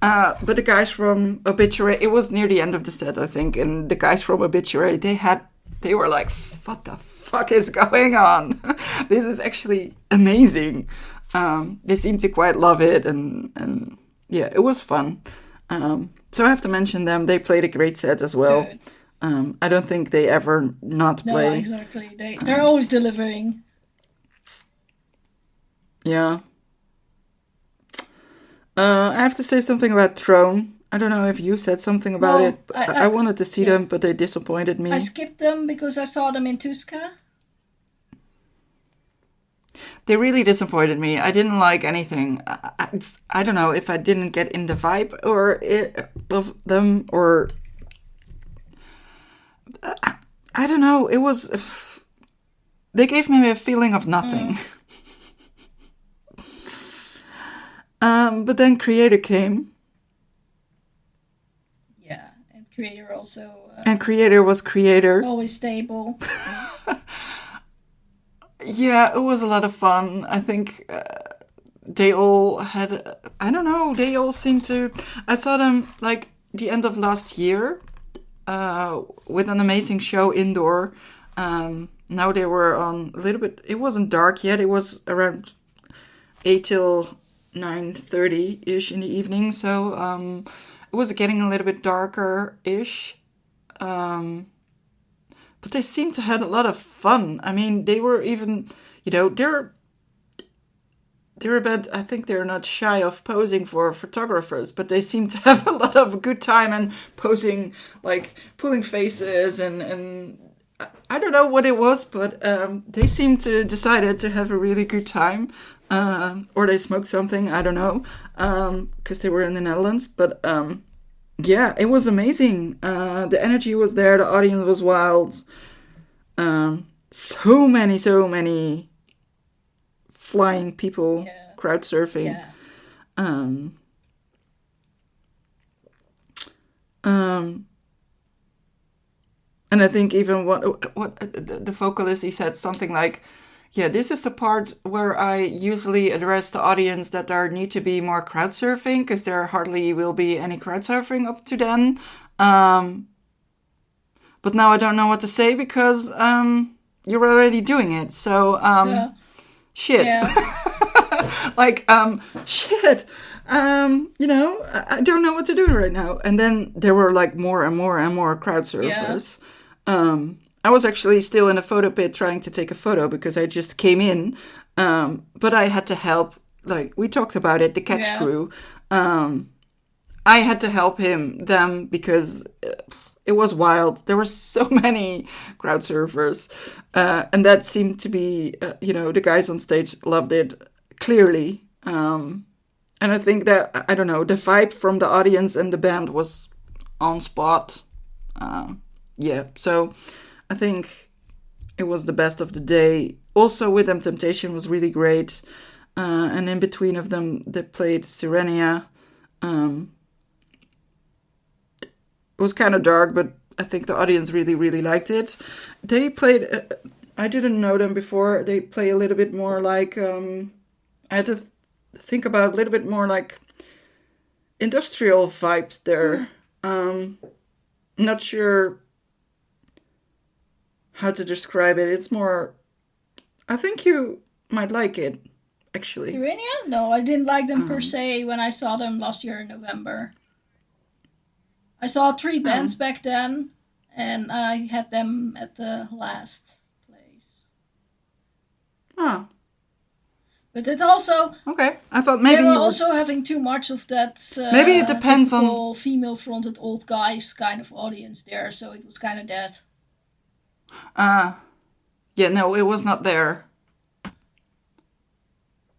But the guys from Obituary, it was near the end of the set, I think, and the guys from Obituary, they were like, what the fuck is going on? This is actually amazing. They seemed to quite love it, and yeah, it was fun. So I have to mention them. They played a great set as well. I don't think they ever not play. No, exactly. They're always delivering. Yeah. I have to say something about Throne. I don't know if you said something about it. But I wanted to see them, but they disappointed me. I skipped them because I saw them in Tuska. They really disappointed me. I didn't like anything. I don't know if I didn't get in the vibe of them or... I don't know. It was... They gave me a feeling of nothing. But then Creator came. Yeah, and Creator also. And Creator was Creator. Always stable. Yeah, it was a lot of fun. I think they all had, I don't know, they all seemed to, I saw them like the end of last year with an amazing show indoor. Now they were on a little bit, it wasn't dark yet, it was around 8 till 9:30-ish in the evening, so it was getting a little bit darker-ish. But they seemed to have a lot of fun. I mean, they were even, they're a bit, I think they're not shy of posing for photographers, but they seem to have a lot of good time and posing, like pulling faces and I don't know what it was, but they seemed to decided to have a really good time. Or they smoked something, I don't know, because they were in the Netherlands. But yeah, it was amazing. The energy was there, the audience was wild. So many flying people, crowd surfing. Yeah. And I think even what the vocalist, he said something like, yeah, this is the part where I usually address the audience that there need to be more crowd surfing, because there hardly will be any crowd surfing up to then. But now I don't know what to say because you're already doing it. So, shit. Yeah. Like, shit. I don't know what to do right now. And then there were like more and more crowd surfers. Yeah. I was actually still in a photo pit trying to take a photo because I just came in. But I had to help, like we talked about it, the catch crew. I had to help them because it was wild. There were so many crowd surfers. And that seemed to be, the guys on stage loved it clearly. And I think that, I don't know, the vibe from the audience and the band was on spot. So I think it was the best of the day. Also, With Them Temptation was really great. And in between of them, they played Sirenia. It was kind of dark, but I think the audience really, really liked it. They played, I didn't know them before. They play a little bit more like, I had to think about a little bit more like industrial vibes there. Not sure how to describe it. It's more, I think you might like it, actually. Sirenia? No, I didn't like them per se when I saw them last year in November. I saw 3 bands back then, and I had them at the last place. Oh. But it also... Okay, I thought maybe... They were also having too much of that... maybe it depends on... female-fronted old guys kind of audience there, so it was kind of that. Yeah, no, it was not there.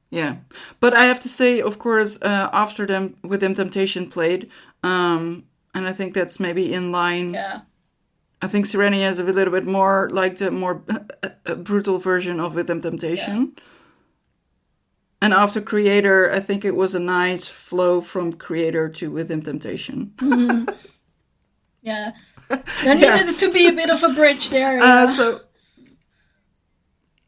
Yeah. But I have to say, of course, after them, With Them Temptation played, and I think that's maybe in line. Yeah. I think Sirenia is a little bit more like the more brutal version of With Them Temptation. Yeah. And after Creator, I think it was a nice flow from Creator to With Them Temptation. Mm-hmm. Yeah. There needed to be a bit of a bridge there.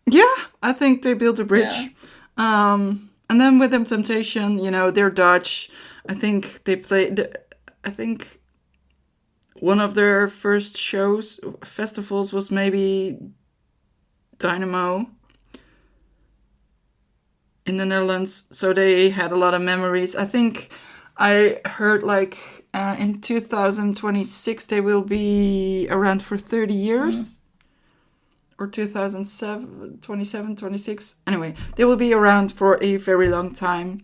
Yeah. I think they built a bridge. Yeah. And then With Them Temptation, they're Dutch. I think they played... I think one of their first festivals was maybe Dynamo in the Netherlands. So they had a lot of memories. I think I heard like in 2026 they will be around for 30 years. Or 2007, 27, 26. Anyway, they will be around for a very long time.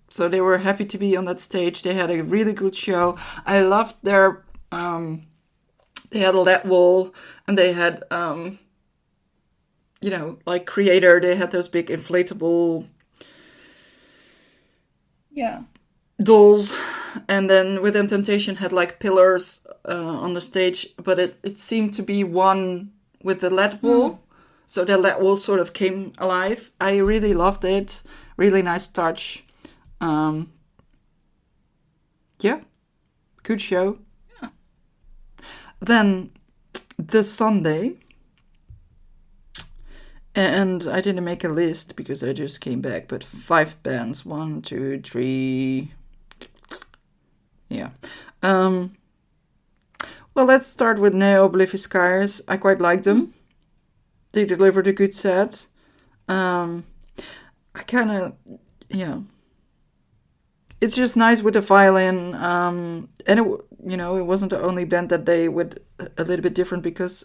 So they were happy to be on that stage. They had a really good show. I loved their... they had a LED wall. And they had, like Creator. They had those big inflatable... dolls. And then With Them Temptation had like pillars on the stage. But it seemed to be one with the LED wall. So that all sort of came alive. I really loved it. Really nice touch. Yeah, good show. Yeah. Then the Sunday, and I didn't make a list because I just came back, but 5 bands. 1, 2, 3. Yeah. Well, let's start with Neo Oblivious Skies. I quite liked them. They delivered a good set. I kind of, yeah. It's just nice with the violin. And it wasn't the only band that they with a little bit different because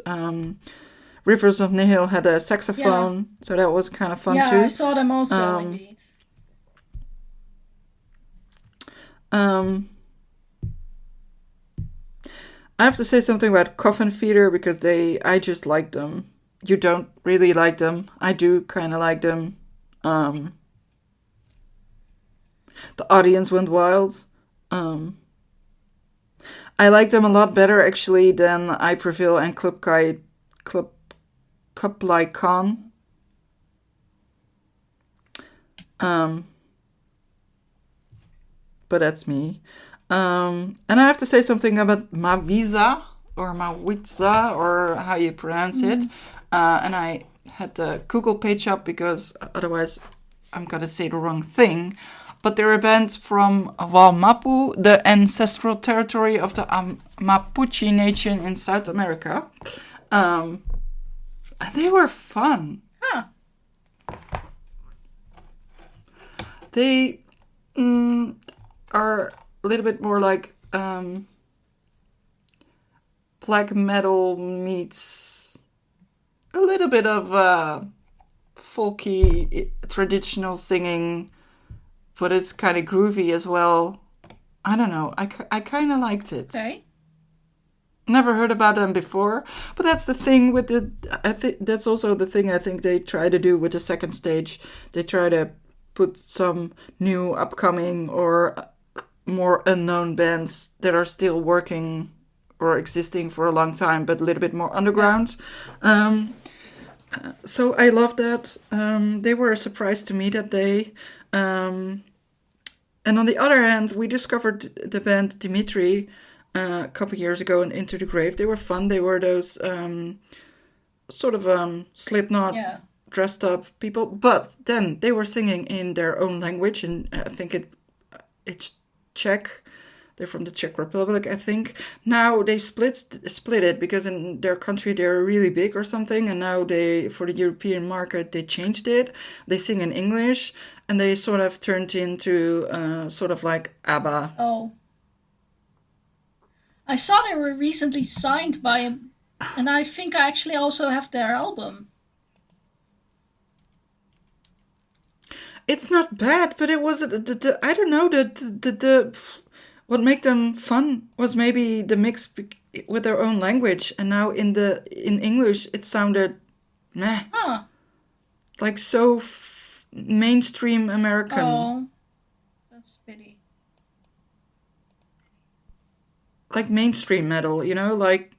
Rivers of Nihil had a saxophone, so that was kind of fun too. Yeah, I saw them also, indeed. I have to say something about Coffin Feeder because I just like them. You don't really like them. I do kind of like them. The audience went wild. I like them a lot better actually than I Prevail and Kublai Khan. But that's me. And I have to say something about Maviza or Mawiza or how you pronounce it. And I had the Google page up because otherwise I'm going to say the wrong thing. But they're a band from Waumapu, the ancestral territory of the Mapuche nation in South America. And they were fun. Huh. They are a little bit more like black metal meets a little bit of folky traditional singing, but it's kind of groovy as well. I don't know. I kind of liked it. Okay. Never heard about them before, but that's the thing with I think that's also the thing I think they try to do with the second stage. They try to put some new upcoming or more unknown bands that are still working or existing for a long time, but a little bit more underground. So I love that. They were a surprise to me that day. And on the other hand, we discovered the band Dimitri a couple years ago in Into the Grave. They were fun. They were those sort of Slipknot dressed up people, but then they were singing in their own language, and I think it's Czech. They're from the Czech Republic, I think. Now they split it because in their country they're really big or something, and now for the European market they changed it. They sing in English, and they sort of turned into sort of like ABBA. Oh. I saw they were recently signed by and I think I actually also have their album. It's not bad, but it was I don't know, the what made them fun was maybe the mix with their own language, and now in English it sounded meh. Huh. Like so mainstream American. Oh, that's a pity. Like mainstream metal, like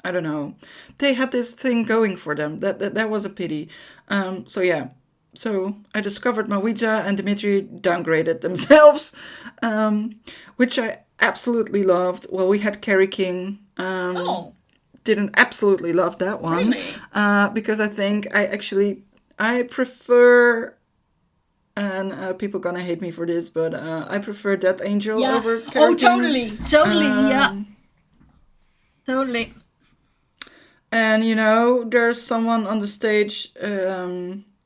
I don't know. They had this thing going for them. That was a pity. So yeah. So I discovered Mawiza and Dimitri downgraded themselves, which I absolutely loved. Well, we had Kerry King. Didn't absolutely love that one. Really? Because I think I prefer, and people gonna hate me for this, but I prefer Death Angel over Kerry King. Totally, yeah. Totally. And there's someone on the stage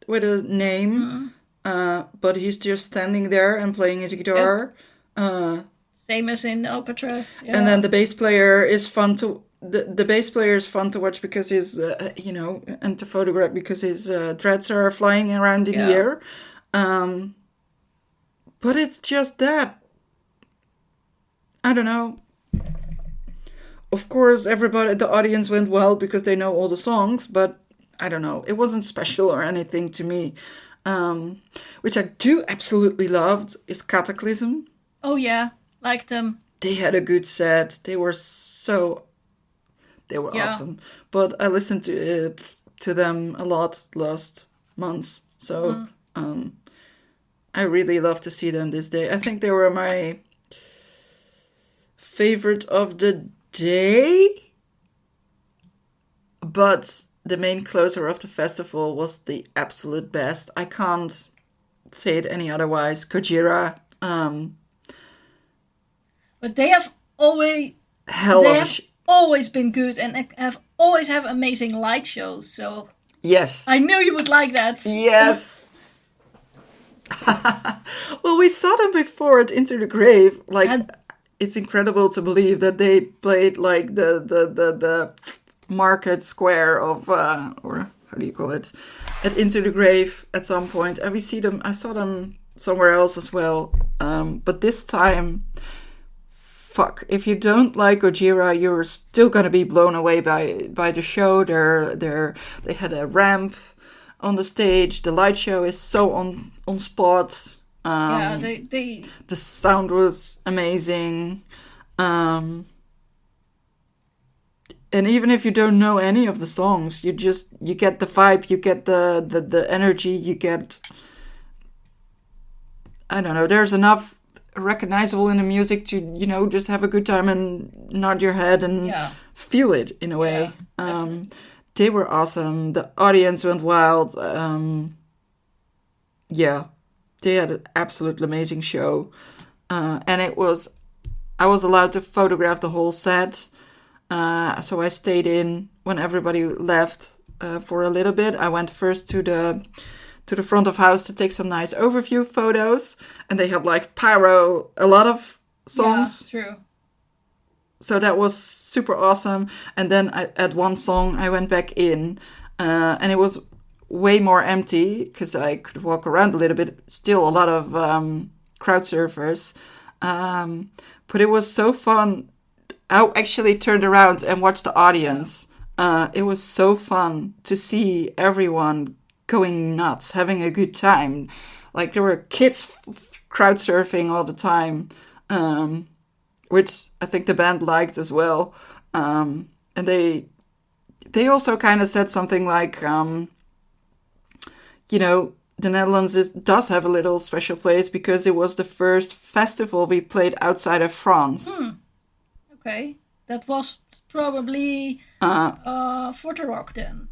with a name, but he's just standing there and playing his guitar. Yep. Same as in Alcatraz. Yeah. And then the bass player is fun to the bass player is fun to watch because his and to photograph because his dreads are flying around in the air. But it's just that. I don't know. Of course, everybody, the audience went wild because they know all the songs, but I don't know. It wasn't special or anything to me. Which I do absolutely loved is Cataclysm. Oh yeah, liked them. They had a good set. They were awesome. But I listened to to them a lot last months. So I really love to see them this day. I think they were my favorite of the day. But the main closer of the festival was the absolute best. I can't say it any otherwise. Gojira. But they have always been good and always have amazing light shows. So yes, I knew you would like that. Yes. Well, we saw them before at Into the Grave. It's incredible to believe that they played like the market square of or how do you call it, at Into the Grave at some point. And I saw them somewhere else as well. But this time, if you don't like Gojira, you're still gonna be blown away by the show. They had a ramp on the stage. The light show is so on spot. The sound was amazing. And even if you don't know any of the songs, you get the vibe, you get the energy, you get, I don't know, there's enough recognizable in the music to, just have a good time and nod your head and feel it in a way. They were awesome. The audience went wild. They had an absolutely amazing show. And I was allowed to photograph the whole set. So I stayed in when everybody left for a little bit. I went first to the front of house to take some nice overview photos, and they had like pyro, a lot of songs. Yeah, true. So that was super awesome. And then at one song I went back in, and it was way more empty because I could walk around a little bit. Still a lot of crowd surfers, but it was so fun. I actually turned around and watched the audience. It was so fun to see everyone going nuts, having a good time. Like there were kids crowd surfing all the time, which I think the band liked as well. And they also kind of said something like, the Netherlands does have a little special place because it was the first festival we played outside of France. Okay, that was probably Fort Rock then.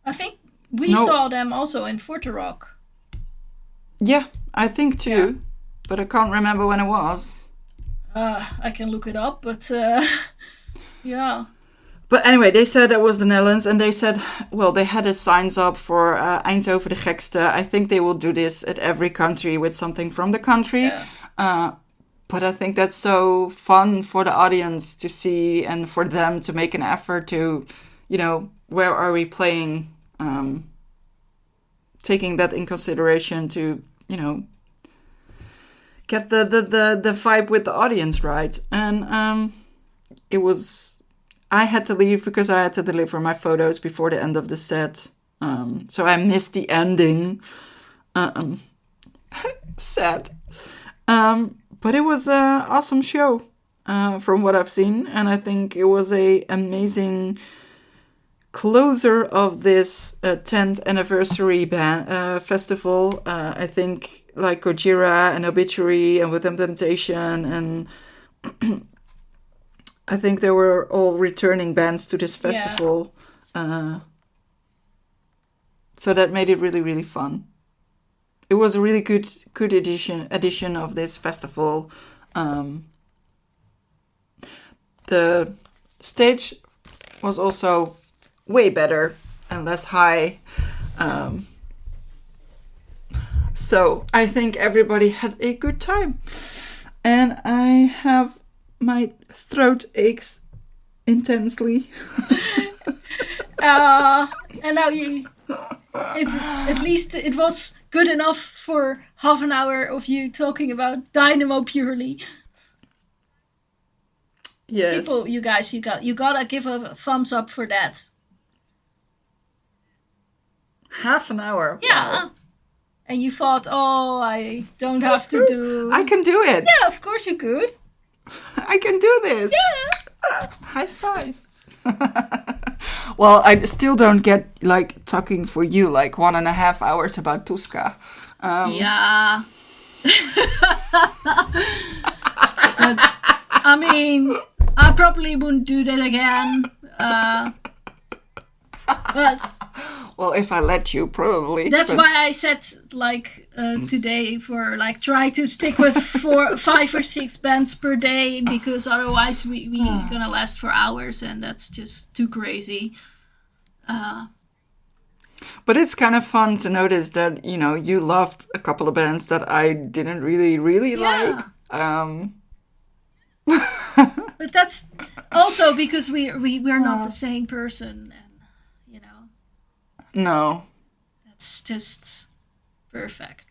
I think we saw them also in Fort Rock. Yeah, I think too, but I can't remember when it was. I can look it up, but yeah. But anyway, they said that was the Netherlands, and they said, well, they had the signs up for Eindhoven de Gekste. I think they will do this at every country with something from the country. Yeah. But I think that's so fun for the audience to see and for them to make an effort to, where are we playing? Taking that in consideration to, get the vibe with the audience right. And I had to leave because I had to deliver my photos before the end of the set. So I missed the ending. Sad. But it was an awesome show from what I've seen. And I think it was an amazing closer of this 10th anniversary festival. I think like Gojira and Obituary and With Them Temptation. And I think they were all returning bands to this festival. Yeah. So that made it really, really fun. It was a really good edition of this festival. The stage was also way better and less high. So I think everybody had a good time. And I have my throat aches intensely. And now at least it was good enough for half an hour of you talking about Dynamo purely. Yes. People, you guys, you gotta give a thumbs up for that. Half an hour. Yeah. Wow. And you thought, I don't have to do. I can do it. Yeah, of course you could. I can do this. Yeah. High five. Well, I still don't get like talking for you like 1.5 hours about Tuska. Yeah. But I mean, I probably wouldn't do that again. But Well, if I let you, probably. that's why I said like today for like try to stick with 5 or 6 bands per day, because otherwise we gonna last for hours, and that's just too crazy. But it's kind of fun to notice that, you know, you loved a couple of bands that I didn't really like. But that's also because we're not the same person, and you know, No. that's just perfect.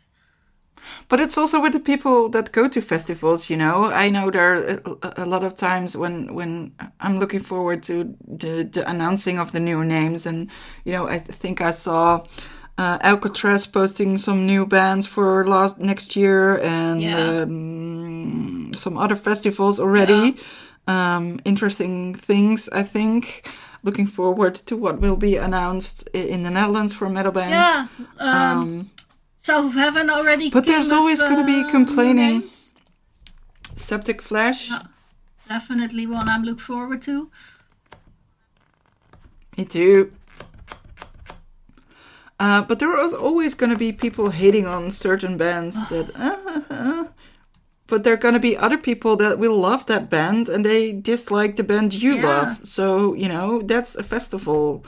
But it's also with the people that go to festivals, you know. I know there are a lot of times when I'm looking forward to the announcing of the new names. And, you know, I think I saw Alcatraz posting some new bands for next year, and some other festivals already. Interesting things, I think. Looking forward to what will be announced in the Netherlands for metal bands. Yeah. South of Heaven already. But there's always going to be complaining. Names. Septic Flesh. Yeah, definitely one I'm looking forward to. Me too. But there is always going to be people hating on certain bands that. But there are going to be other people that will love that band and they dislike the band you love. So, you know, that's a festival.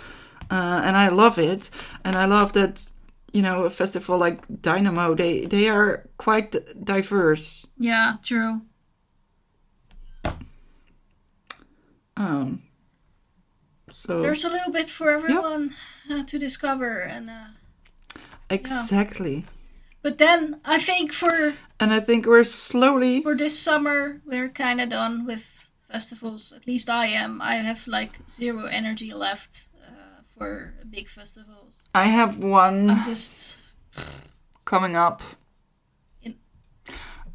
And I love it. And I love that, you know, a festival like Dynamo, they are quite diverse. Yeah, true. So there's a little bit for everyone to discover, and exactly. Yeah. But then I think and I think we're slowly for this summer we're kind of done with festivals. At least I am. I have like 0 energy left for big festivals. I have one. I'm just coming up.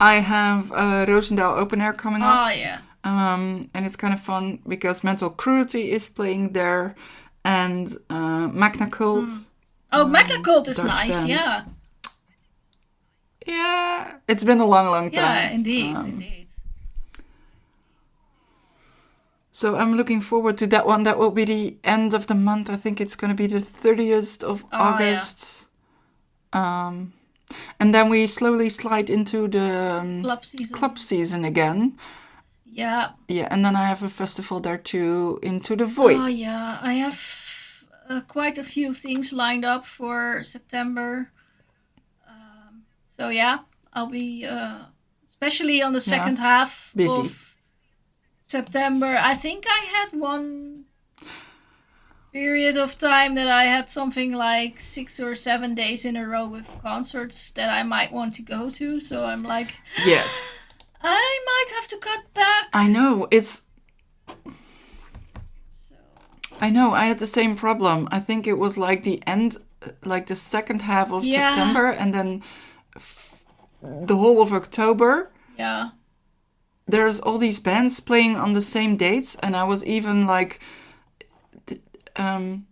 I have Roosendaal Open Air coming up. Oh, yeah. And it's kind of fun because Mental Cruelty is playing there, and Magna Cult. Oh, Magna Cult is Dutch nice, band. yeah. Yeah, it's been a long time. Yeah, indeed. So I'm looking forward to that one. That will be the end of the month. I think it's going to be the 30th of August. Yeah. And then we slowly slide into the club season again. Yeah. Yeah, and then I have a festival there too, Into the Void. Oh, yeah. I have quite a few things lined up for September. So, yeah, I'll be, especially on the second half of September. I think I had one period of time that I had something like 6 or 7 days in a row with concerts that I might want to go to. So I'm like, yes, I might have to cut back. I know, I know, I had the same problem. I think it was like the end, like the second half of September, and then the whole of October. Yeah. There's all these bands playing on the same dates, and I was even like, am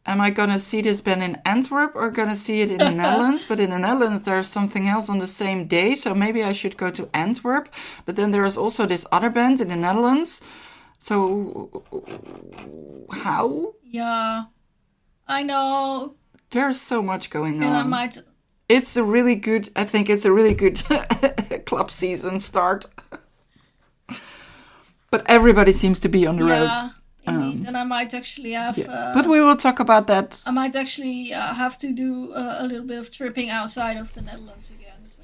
I gonna see this band in Antwerp or gonna see it in the Netherlands? But in the Netherlands there's something else on the same day, so maybe I should go to Antwerp. But then there is also this other band in the Netherlands. So how? Yeah, I know. There's so much going and on. I might. I think it's a really good club season start. But everybody seems to be on the road. Yeah, indeed. And I might actually have... but we will talk about that. I might actually have to do a little bit of tripping outside of the Netherlands again. So.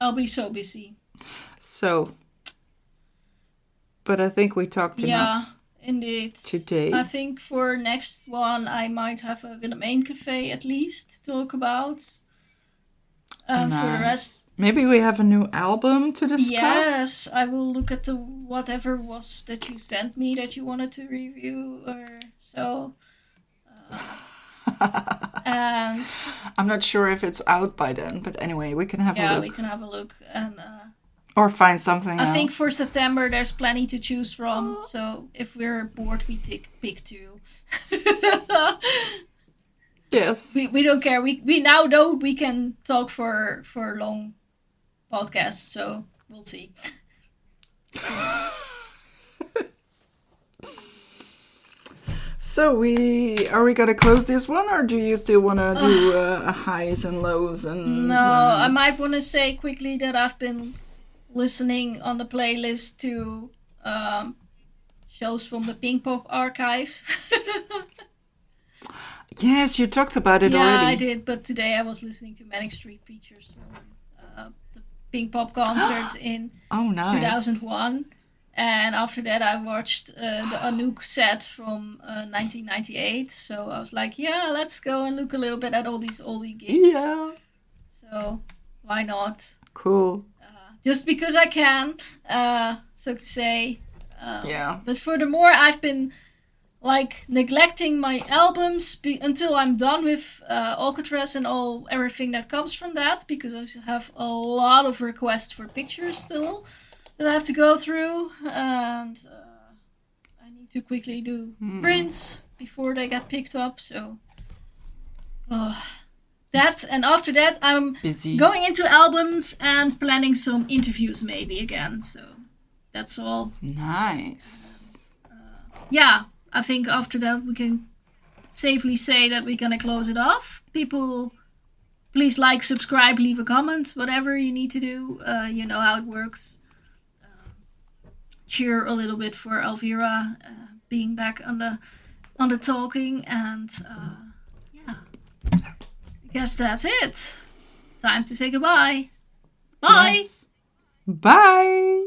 I'll be so busy. So. But I think we talked enough. Yeah, indeed. Today. I think for next one I might have a Willemijn Café at least to talk about. For the rest... Maybe we have a new album to discuss? Yes, I will look at the whatever was that you sent me that you wanted to review or so. And I'm not sure if it's out by then, but anyway, we can have a look. Yeah, we can have a look. And or find something else. I think for September there's plenty to choose from. So if we're bored, we pick 2. Yes. We don't care. We now know we can talk for long podcasts, so we'll see. So are we gonna close this one, or do you still want to do highs and lows and? No, I might want to say quickly that I've been listening on the playlist to shows from the Pink Pop archives. Yes, you talked about it already. Yeah, I did, but today I was listening to Manic Street Preachers, the Pink Pop concert in 2001. And after that, I watched the Anouk set from 1998. So I was like, yeah, let's go and look a little bit at all these oldie gigs. Yeah. So why not? Cool. Just because I can, so to say. Yeah. But furthermore, I've been neglecting my albums until I'm done with Alcatraz and everything that comes from that, because I have a lot of requests for pictures still that I have to go through, and I need to quickly do prints before they get picked up. So that, and after that I'm busy going into albums and planning some interviews maybe again. So that's all. Nice. Yeah, I think after that we can safely say that we're gonna close it off. People, please like, subscribe, leave a comment, whatever you need to do. You know how it works. Cheer a little bit for Elvira being back on the talking, and yeah, I guess that's it. Time to say goodbye. Bye. Yes. Bye.